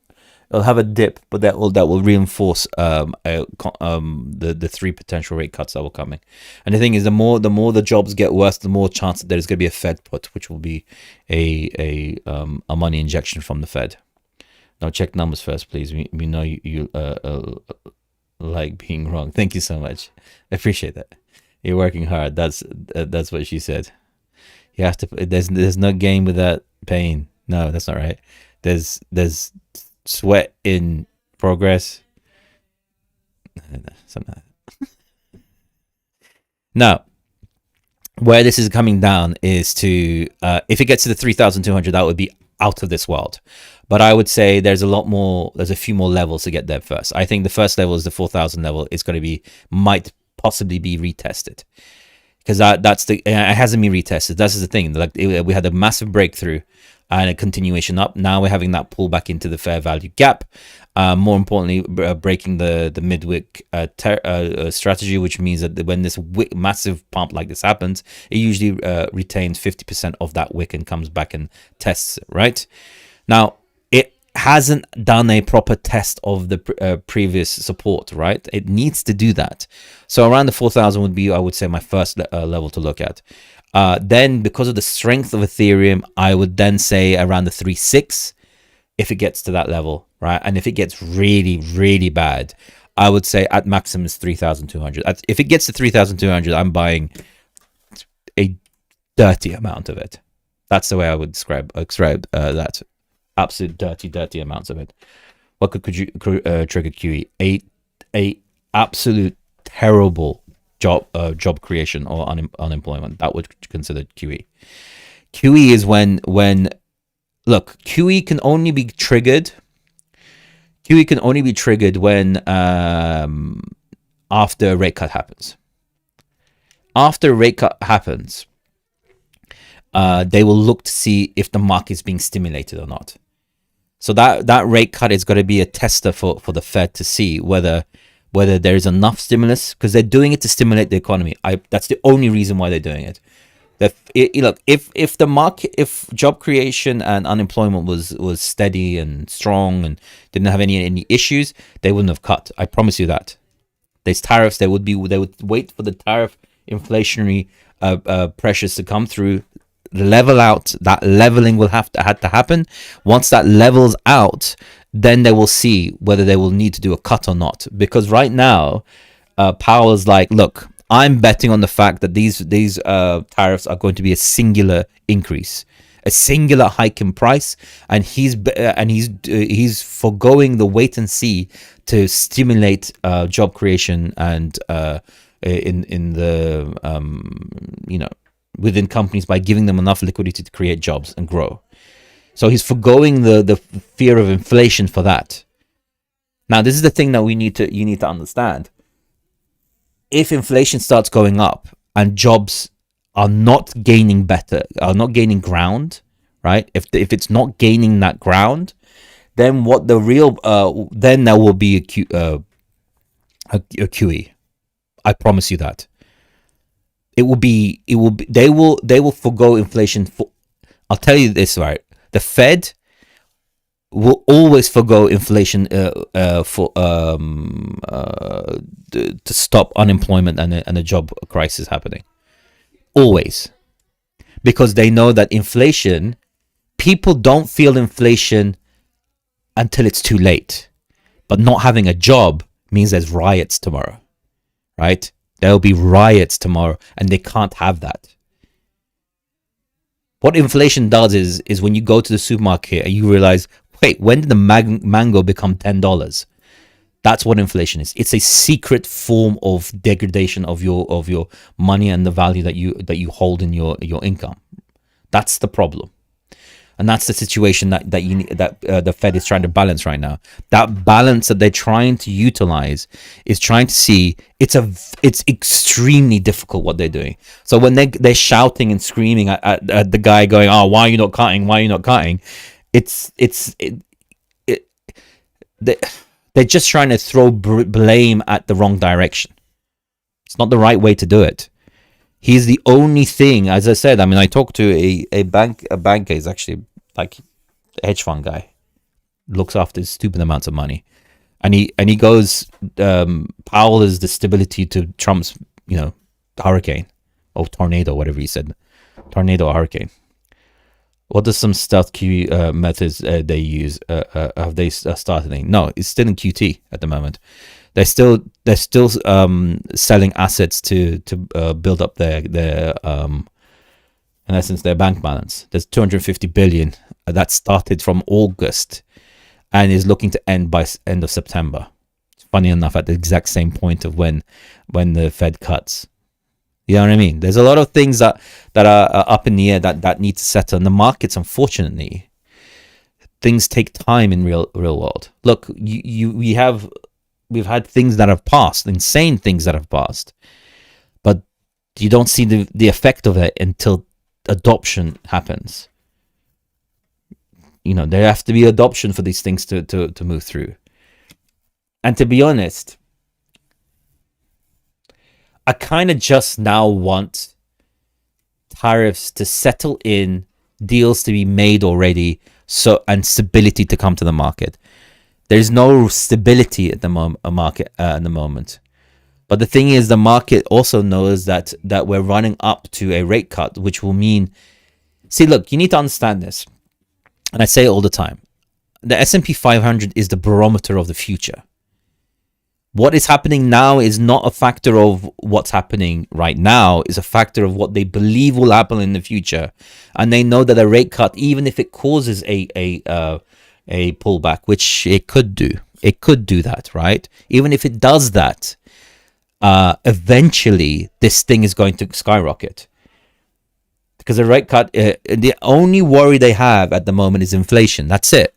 It'll have a dip, but that will reinforce the 3 potential rate cuts that were coming. And the thing is, the more the jobs get worse, the more chance that there's going to be a Fed put, which will be a money injection from the Fed. Now check numbers first, please. We know you like being wrong. Thank you so much. I appreciate that. You're working hard. That's what she said. You have to. There's no gain without pain. No, that's not right. There's sweat in progress. Something like that. Now, where this is coming down is to if it gets to the 3,200, that would be out of this world. But I would say there's a few more levels to get there first. I think the first level is the 4,000 level. It's going to might possibly be retested, because it hasn't been retested. That's the thing. Like we had a massive breakthrough and a continuation up. Now we're having that pull back into the fair value gap. More importantly, breaking the mid-wick strategy, which means that when this massive pump like this happens, it usually retains 50% of that wick and comes back and tests it, right? Now, it hasn't done a proper test of the previous support, right? It needs to do that. So around the 4,000 would be, I would say, my first level to look at. Then, because of the strength of Ethereum, I would then say around the 3.6 if it gets to that level, right? And if it gets really, really bad, I would say at maximum is 3,200. If it gets to 3,200, I'm buying a dirty amount of it. That's the way I would describe that. Absolute dirty amounts of it. What could you trigger QE? A absolute terrible job creation or unemployment. That would consider QE. QE is when look, QE can only be triggered. QE can only be triggered when after a rate cut happens. After a rate cut happens, they will look to see if the market is being stimulated or not. So that rate cut is going to be a tester for the Fed to see whether there is enough stimulus, because they're doing it to stimulate the economy. That's the only reason why they're doing it. Look, if the market, if job creation and unemployment was steady and strong and didn't have any issues, they wouldn't have cut. I promise you that. There's tariffs. They would wait for the tariff inflationary pressures to come through, level out. That leveling will have to happen. Once that levels out, then they will see whether they will need to do a cut or not. Because right now, Powell's like, look, I'm betting on the fact that these tariffs are going to be a singular increase, a singular hike in price, and he's foregoing the wait and see to stimulate job creation and in the within companies by giving them enough liquidity to create jobs and grow. So he's foregoing the fear of inflation for that. Now, this is the thing that you need to understand. If inflation starts going up and jobs are not gaining ground, right? If it's not gaining that ground, then then there will be a QE. I promise you that. They will forgo inflation. I'll tell you this, right? The Fed will always forgo inflation to stop unemployment and a job crisis happening. Always. Because they know that inflation, people don't feel inflation until it's too late. But not having a job means there's riots tomorrow, right? There'll be riots tomorrow, and they can't have that. What inflation does is when you go to the supermarket and you realize, wait, when did the mango become $10? That's what inflation is. It's a secret form of degradation of your money and the value that you hold in your income. That's the problem. And that's the situation that the Fed is trying to balance right now. That balance that they're trying to utilize is trying to see it's extremely difficult what they're doing. So when they're shouting and screaming at the guy going, "Oh, why are you not cutting? Why are you not cutting?" They're just trying to throw blame at the wrong direction. It's not the right way to do it. He's the only thing, as I said. I mean, I talked to a banker. He's actually like a hedge fund guy, looks after stupid amounts of money, and he goes, Powell is the stability to Trump's, hurricane or tornado, whatever he said, tornado or hurricane. What are some stealth QE methods they use? Have they started? No, it's still in QT at the moment. They're still selling assets to build up their in essence their bank balance. There's 250 billion that started from August and is looking to end by end of September. Funny enough, at the exact same point of when the Fed cuts. You know what I mean? There's a lot of things that are up in the air that need to settle. And the markets, unfortunately, things take time in real world. Look, we've had things that have passed, insane things that have passed, but you don't see the effect of it until adoption happens. There has to be adoption for these things to move through. And to be honest, I kind of just now want tariffs to settle in, deals to be made already, and stability to come to the market. There's no stability at the market at the moment. But the thing is, the market also knows that we're running up to a rate cut, which will mean... See, look, you need to understand this. And I say it all the time. The S&P 500 is the barometer of the future. What is happening now is not a factor of what's happening right now. It's a factor of what they believe will happen in the future. And they know that a rate cut, even if it causes a pullback, which it could do that, right? Even if it does that, eventually this thing is going to skyrocket. Because a rate cut, the only worry they have at the moment is inflation. That's it.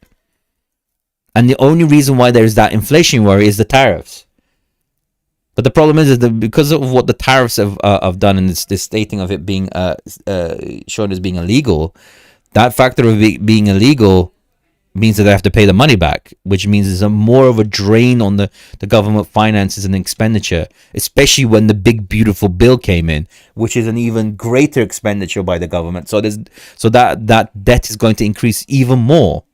And the only reason why there's that inflation worry is the tariffs. But the problem is that because of what the tariffs have done, and this stating of it being shown as being illegal, that factor of it being illegal means that they have to pay the money back, which means there's more of a drain on the government finances and expenditure, especially when the big beautiful bill came in, which is an even greater expenditure by the government. So that debt is going to increase even more.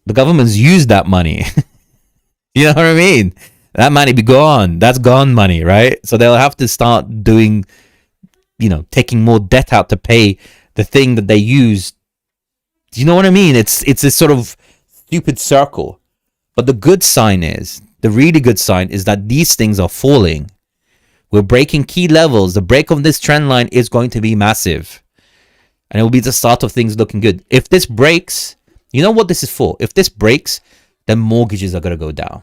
The government's used that money. You know what I mean? That money be gone. That's gone money, right? So they'll have to start doing, taking more debt out to pay the thing that they use. Do you know what I mean? It's this sort of stupid circle. But the really good sign is that these things are falling. We're breaking key levels. The break of this trend line is going to be massive. And it will be the start of things looking good. If this breaks... You know what this is for? If this breaks, then mortgages are going to go down.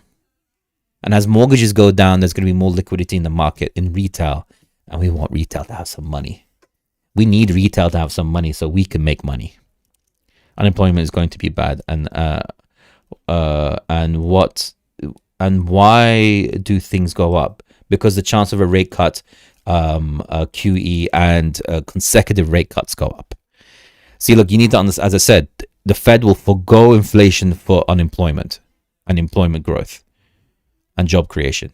And as mortgages go down, there's going to be more liquidity in the market, in retail. And we want retail to have some money. We need retail to have some money so we can make money. Unemployment is going to be bad. And why do things go up? Because the chance of a rate cut, QE, and consecutive rate cuts go up. See, look, you need to understand, as I said, the Fed will forgo inflation for unemployment and employment growth and job creation.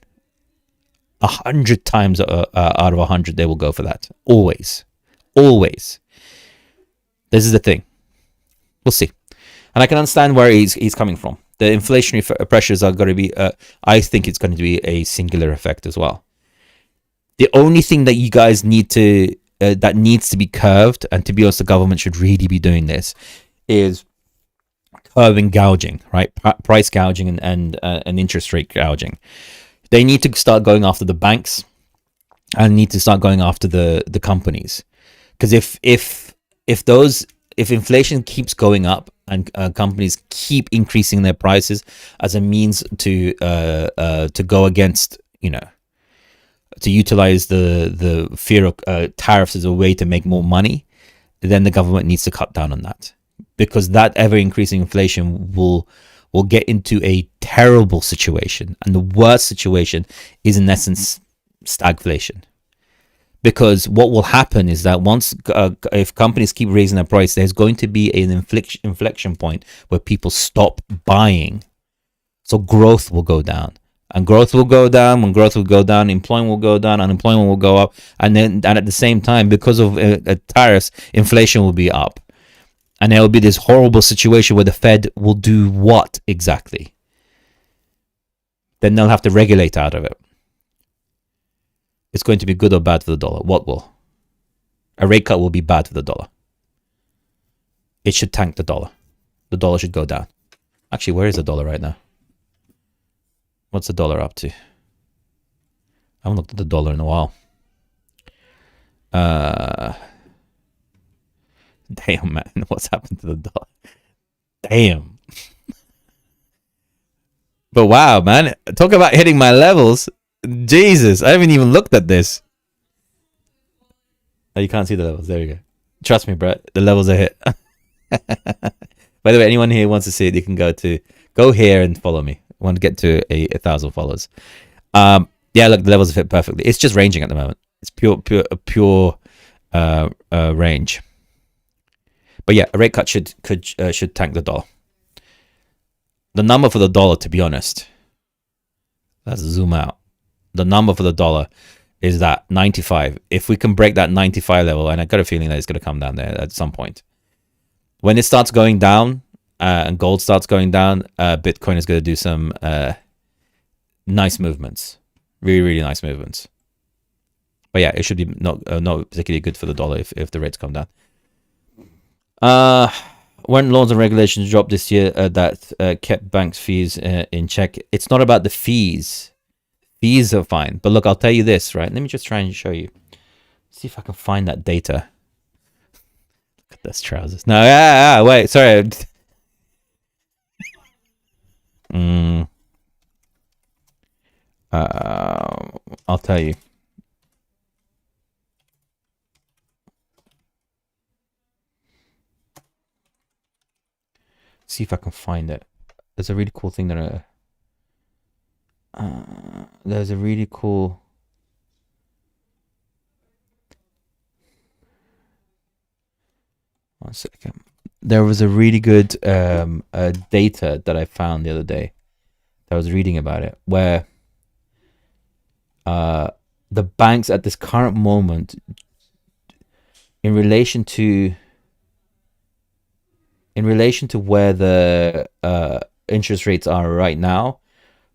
100 times out of 100, they will go for that. Always. This is the thing. We'll see. And I can understand where he's coming from. The inflationary pressures are going to be, I think it's going to be a singular effect as well. The only thing that you guys need to, that needs to be curved, and to be honest, the government should really be doing this, is curbing gouging, right? Price gouging and interest rate gouging. They need to start going after the banks and need to start going after the companies. Because if inflation keeps going up and companies keep increasing their prices as a means to go against, to utilize the fear of tariffs as a way to make more money, then the government needs to cut down on that, because that ever increasing inflation will get into a terrible situation, and the worst situation is in essence stagflation. Because what will happen is that once if companies keep raising their price, there's going to be an inflection point where people stop buying, so growth will go down. And growth will go down. When growth will go down, employment will go down, unemployment will go up, and at the same time, because of tariffs, inflation will be up, and there will be this horrible situation where the Fed will do what exactly? Then they'll have to regulate out of it. It's going to be good or bad for the dollar. What will? A rate cut will be bad for the dollar. It should tank the dollar. The dollar should go down. Actually, where is the dollar right now? What's the dollar up to? I haven't looked at the dollar in a while. Damn, man. What's happened to the dollar? Damn. But wow, man. Talk about hitting my levels. Jesus, I haven't even looked at this. Oh, you can't see the levels. There you go. Trust me, bro. The levels are hit. By the way, anyone here wants to see it, you can go here and follow me. I want to get to 1,000 followers. Yeah, look, the levels are fit perfectly. It's just ranging at the moment. It's pure range. But yeah, a rate cut should tank the dollar. The number for the dollar, to be honest, let's zoom out. The number for the dollar is that 95. If we can break that 95 level, and I got a feeling that it's going to come down there at some point. When it starts going down and gold starts going down, Bitcoin is going to do some nice movements. Really, really nice movements. But yeah, it should be not particularly good for the dollar if the rates come down. When laws and regulations dropped this year that kept banks' fees in check, it's not about the fees. Fees are fine. But look, I'll tell you this, right? Let me just try and show you. See if I can find that data. Look at those trousers. No, wait, sorry. I'll tell you. See if I can find it. There's a really cool thing that there's a really cool one second. There was a really good data that I found the other day. I was reading about it, where the banks at this current moment, in relation to where the interest rates are right now,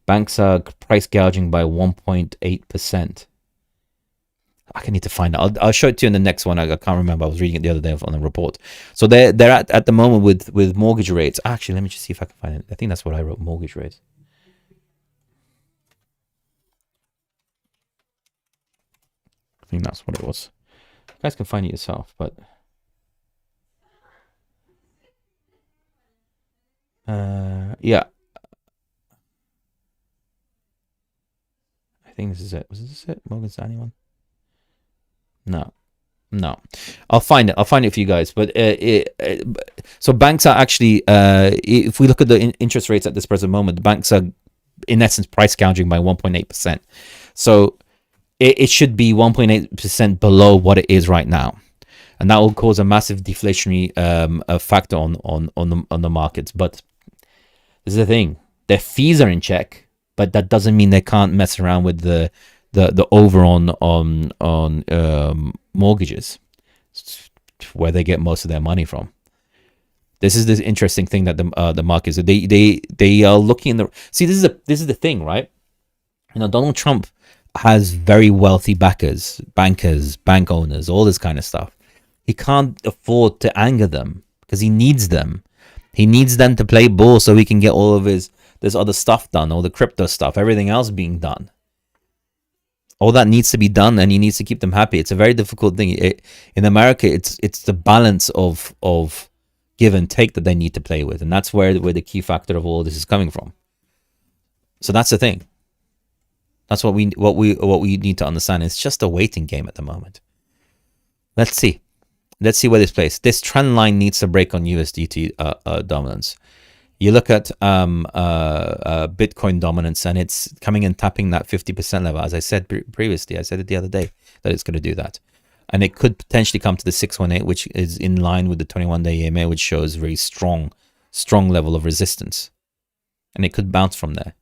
banks are price gouging by 1.8%. I need to find out. I'll show it to you in the next one. I can't remember. I was reading it the other day on the report. So they're at the moment with mortgage rates. Actually, let me just see if I can find it. I think that's what I wrote, mortgage rates. I think that's what it was. You guys can find it yourself, but yeah. I think this is it. Was this it? Morgan Stanley one? No. I'll find it for you guys. But so banks are actually, if we look at the interest rates at this present moment, the banks are in essence price gouging by 1.8%. So it should be 1.8% below what it is right now, and that will cause a massive deflationary factor on the markets. But this is the thing: their fees are in check, but that doesn't mean they can't mess around with the over on mortgages, where they get most of their money from. This is the interesting thing that the markets they are looking in the see. This is the thing, right? Donald Trump has very wealthy backers, bankers, bank owners, all this kind of stuff. He can't afford to anger them because he needs them. He needs them to play ball so he can get all of this other stuff done, all the crypto stuff, everything else being done. All that needs to be done, and he needs to keep them happy. It's a very difficult thing. In America, it's the balance of give and take that they need to play with, and that's where the key factor of all this is coming from. So that's the thing. That's what we need to understand. It's just a waiting game at the moment. Let's see where this plays. This trend line needs to break on USDT dominance. You look at Bitcoin dominance, and it's coming and tapping that 50% level. As I said previously, I said it the other day that it's going to do that. And it could potentially come to the 618, which is in line with the 21-day EMA, which shows very strong level of resistance. And it could bounce from there,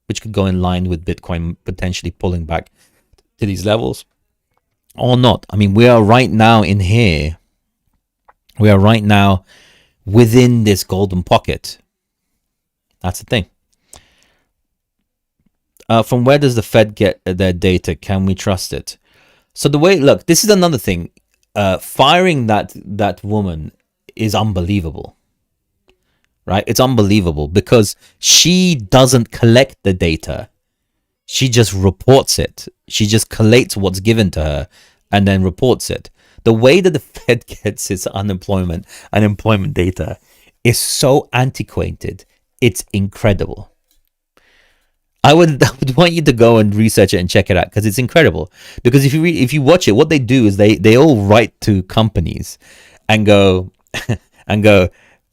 which could go in line with Bitcoin potentially pulling back to these levels or not. I mean, we are right now in here. We are right now within this golden pocket. That's the thing. From where does the Fed get their data? Can we trust it? So the way, look, this is another thing. Firing that woman is unbelievable, right? It's unbelievable because she doesn't collect the data. She just reports it. She just collates what's given to her and then reports it. The way that the Fed gets its unemployment data is so antiquated. It's incredible. I would want you to go and research it and check it out because it's incredible. Because if you watch it, what they do is they all write to companies and go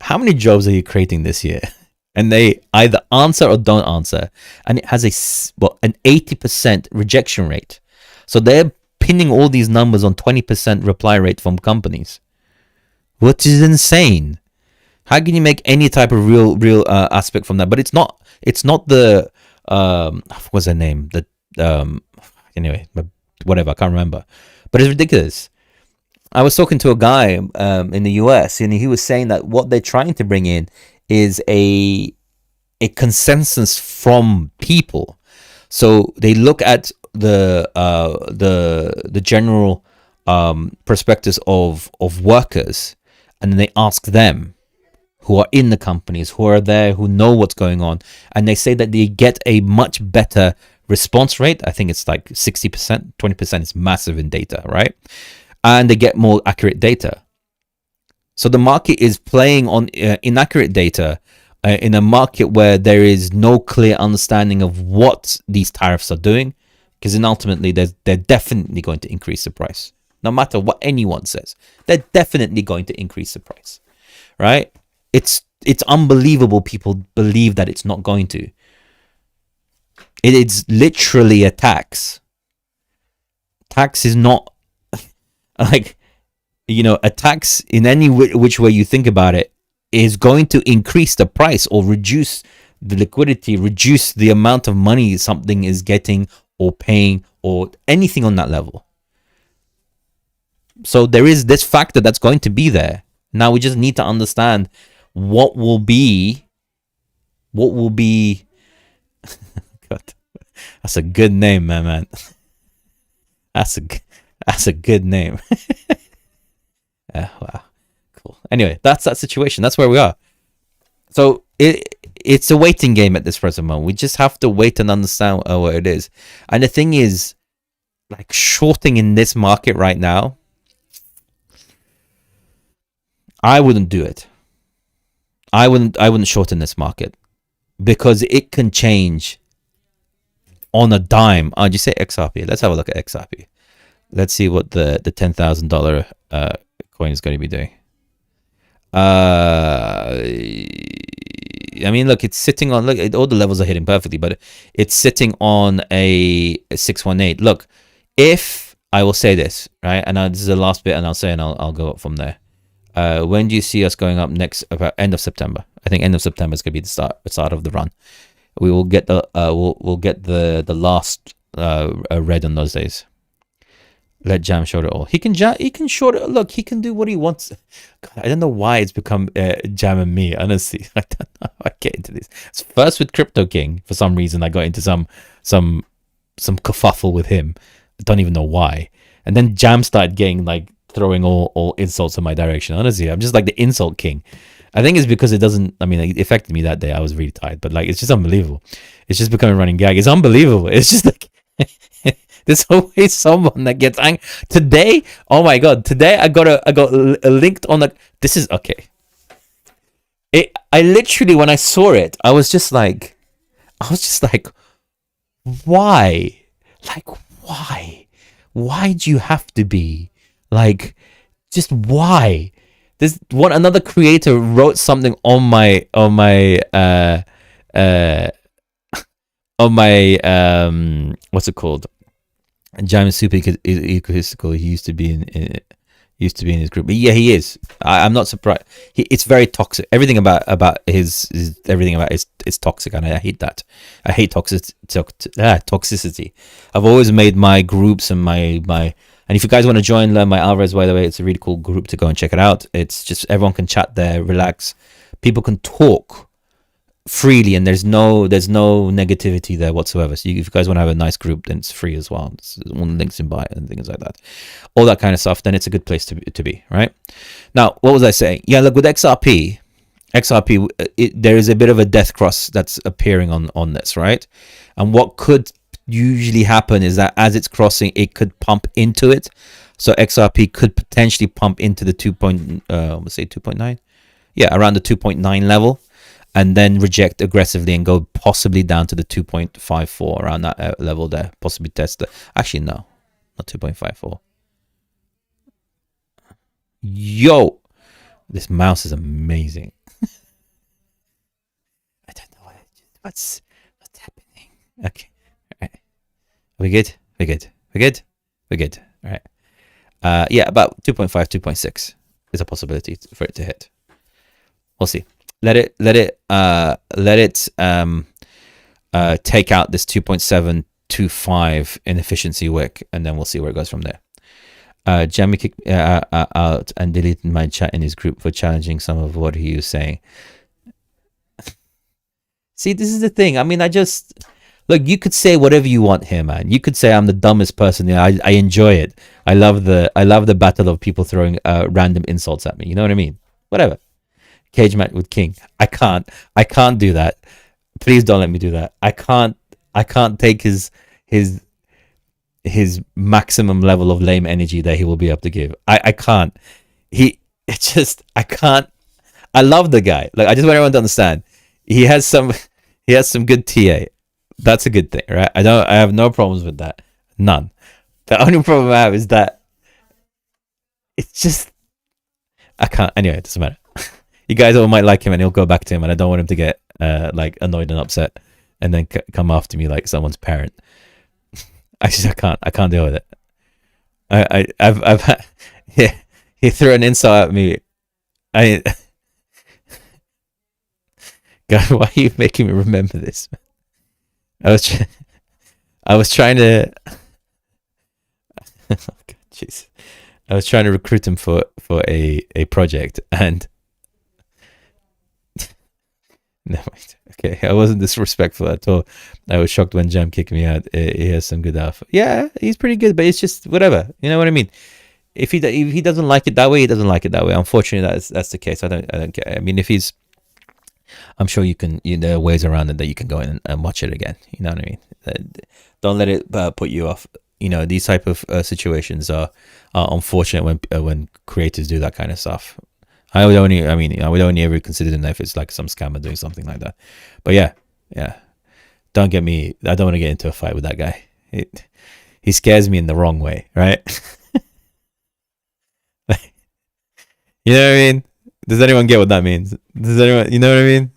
how many jobs are you creating this year? And they either answer or don't answer, and it has an 80% rejection rate. So they're pinning all these numbers on 20% reply rate from companies, which is insane. How can you make any type of real aspect from that? But it's not the what's her name? Anyway, whatever, I can't remember. But it's ridiculous. I was talking to a guy in the US, and he was saying that what they're trying to bring in is a consensus from people. So they look at the general perspectives of workers, and then they ask them who are in the companies, who are there, who know what's going on, and they say that they get a much better response rate. I think it's like 60%, 20% is massive in data, right? And they get more accurate data. So the market is playing on inaccurate data in a market where there is no clear understanding of what these tariffs are doing, because then ultimately they're definitely going to increase the price. No matter what anyone says, they're definitely going to increase the price, right? It's unbelievable people believe that it's not going to. It is literally a tax. Tax is not like, a tax in any which way you think about it is going to increase the price or reduce the liquidity, reduce the amount of money something is getting or paying or anything on that level. So there is this factor that's going to be there. Now we just need to understand what will be God, that's a good name, man. That's a good name. Wow, cool. Anyway, that's that situation. That's where we are. So it's a waiting game at this present moment. We just have to wait and understand what it is. And the thing is, like, shorting in this market right now, I wouldn't do it. I wouldn't short in this market because it can change on a dime. Oh, did you say XRP? Let's have a look at XRP. Let's see what the $10,000 coin is going to be doing. I mean, look, it's sitting on, look, all the levels are hitting perfectly, but it's sitting on a 618. Look, if I will say this, right, and this is the last bit, and I'll go up from there. When do you see us going up next? About end of September. I think end of September is going to be the start of the run. We will get the we'll get the last red on those days. Let Jam short it all. He can short it. Look, he can do what he wants. God, I don't know why it's become Jam and me. Honestly, I don't know how I get into this. It's first with Crypto King. For some reason, I got into some kerfuffle with him. I don't even know why. And then Jam started getting like throwing all insults in my direction. Honestly, I'm just like the insult king. I think it's because it doesn't, I mean, it affected me that day. I was really tired, but like, it's just unbelievable. It's just becoming a running gag. It's unbelievable. It's just like, there's always someone that gets angry. Today, oh my God, today I got linked on this is, okay. I literally, when I saw it, I was just like, why? Like, why? Why do you have to be like, just why? This one, another creator wrote something on my uh what's it called? Jam is super egotistical. He used to be in his group. But yeah, he is. I'm not surprised. It's very toxic. Everything about his everything about it's toxic, and I hate that. I hate toxicity. I've always made my groups and my and if you guys want to join Learn My Alvarez, by the way, it's a really cool group to go and check it out. It's just everyone can chat there, relax. People can talk freely, and there's no negativity there whatsoever. So if you guys want to have a nice group, then it's free as well. It's one links in bio and things like that, all that kind of stuff. Then it's a good place to be, right? Now, what was I saying? Yeah, look, with XRP, there is a bit of a death cross that's appearing on this, right? And what could usually happen is that as it's crossing, it could pump into it. So XRP could potentially pump into the 2.9, yeah, around the 2.9 level, and then reject aggressively and go possibly down to the 2.54, around that level there. Possibly test it. Actually, no, not 2.54. Yo, this mouse is amazing. I don't know what's happening. Okay, all right. We good? We're good. All right. Yeah, about 2.5, 2.6 is a possibility for it to hit. We'll see. Let it take out this 2.725 inefficiency wick, and then we'll see where it goes from there. Jamie kicked out and deleted my chat in his group for challenging some of what he was saying. See, this is the thing. I mean, look, you could say whatever you want here, man. You could say I'm the dumbest person. Yeah, I enjoy it. I love the battle of people throwing random insults at me. You know what I mean? Whatever. Cage match with King. I can't do that. Please don't let me do that. I can't take his maximum level of lame energy that he will be able to give. I can't. I can't. I love the guy. Like, I just want everyone to understand. He has some good TA. That's a good thing, right? I have no problems with that. None. The only problem I have is that it's just, I can't. Anyway, it doesn't matter. You guys all might like him, and he'll go back to him, and I don't want him to get like annoyed and upset, and then come after me like someone's parent. I can't deal with it. I've had, yeah. He threw an insult at me. God, why are you making me remember this? I was trying to. Oh, God, jeez. I was trying to recruit him for a project, and no, okay, I wasn't disrespectful at all. I was shocked when Jam kicked me out. He has some good alpha. Yeah, he's pretty good, but it's just whatever. You know what I mean? If he doesn't like it that way, he doesn't like it that way. Unfortunately, that's the case. I don't care. I mean, if he's, I'm sure there are ways around it that you can go in and watch it again. You know what I mean? Don't let it put you off. You know, these type of situations are unfortunate when creators do that kind of stuff. I would only ever consider them if it's like some scammer doing something like that. But yeah. Don't get me. I don't want to get into a fight with that guy. He scares me in the wrong way, right? You know what I mean? Does anyone get what that means? Does anyone? You know what I mean?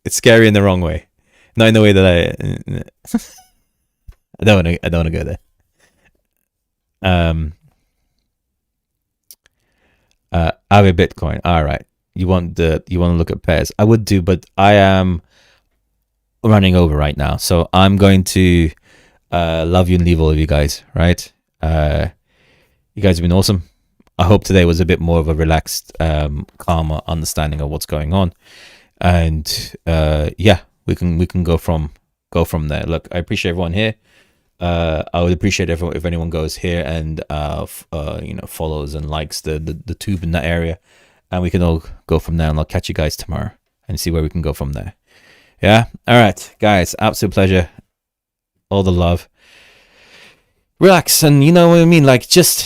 It's scary in the wrong way, not in the way that I don't want to go there. Ave Bitcoin. All right. You want to look at pairs? I would do, but I am running over right now, so I'm going to love you and leave all of you guys. Right? You guys have been awesome. I hope today was a bit more of a relaxed, calmer understanding of what's going on, and yeah, we can go from there. Look, I appreciate everyone here. I would appreciate everyone if anyone goes here and follows and likes the tube in that area, and we can all go from there. And I'll catch you guys tomorrow and see where we can go from there. Yeah. All right, guys. Absolute pleasure. All the love. relax, and you know what I mean, like just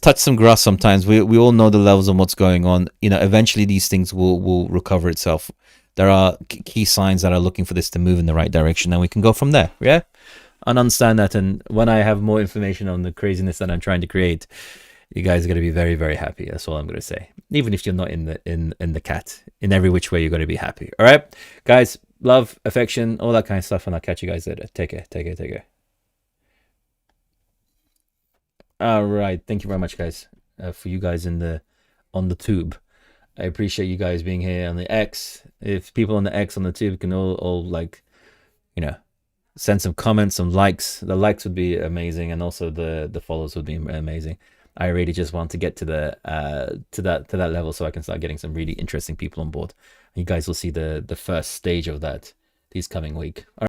touch some grass sometimes. We all know the levels and what's going on. You know, eventually these things will recover itself. There are key signs that are looking for this to move in the right direction, and we can go from there. Yeah, and understand that. And when I have more information on the craziness that I'm trying to create, you guys are going to be very, very happy. That's all I'm going to say. Even if you're not in the cat, in every which way, you're going to be happy. All right, guys, love, affection, all that kind of stuff, and I'll catch you guys later. Take care. Take care. Take care. All right, thank you very much, guys, for you guys on the tube. I appreciate you guys being here on the X. If people on the X on the tube can all like, you know, send some comments, some likes. The likes would be amazing, and also the follows would be amazing. I really just want to get to the to that level so I can start getting some really interesting people on board. You guys will see the first stage of that this coming week. All right.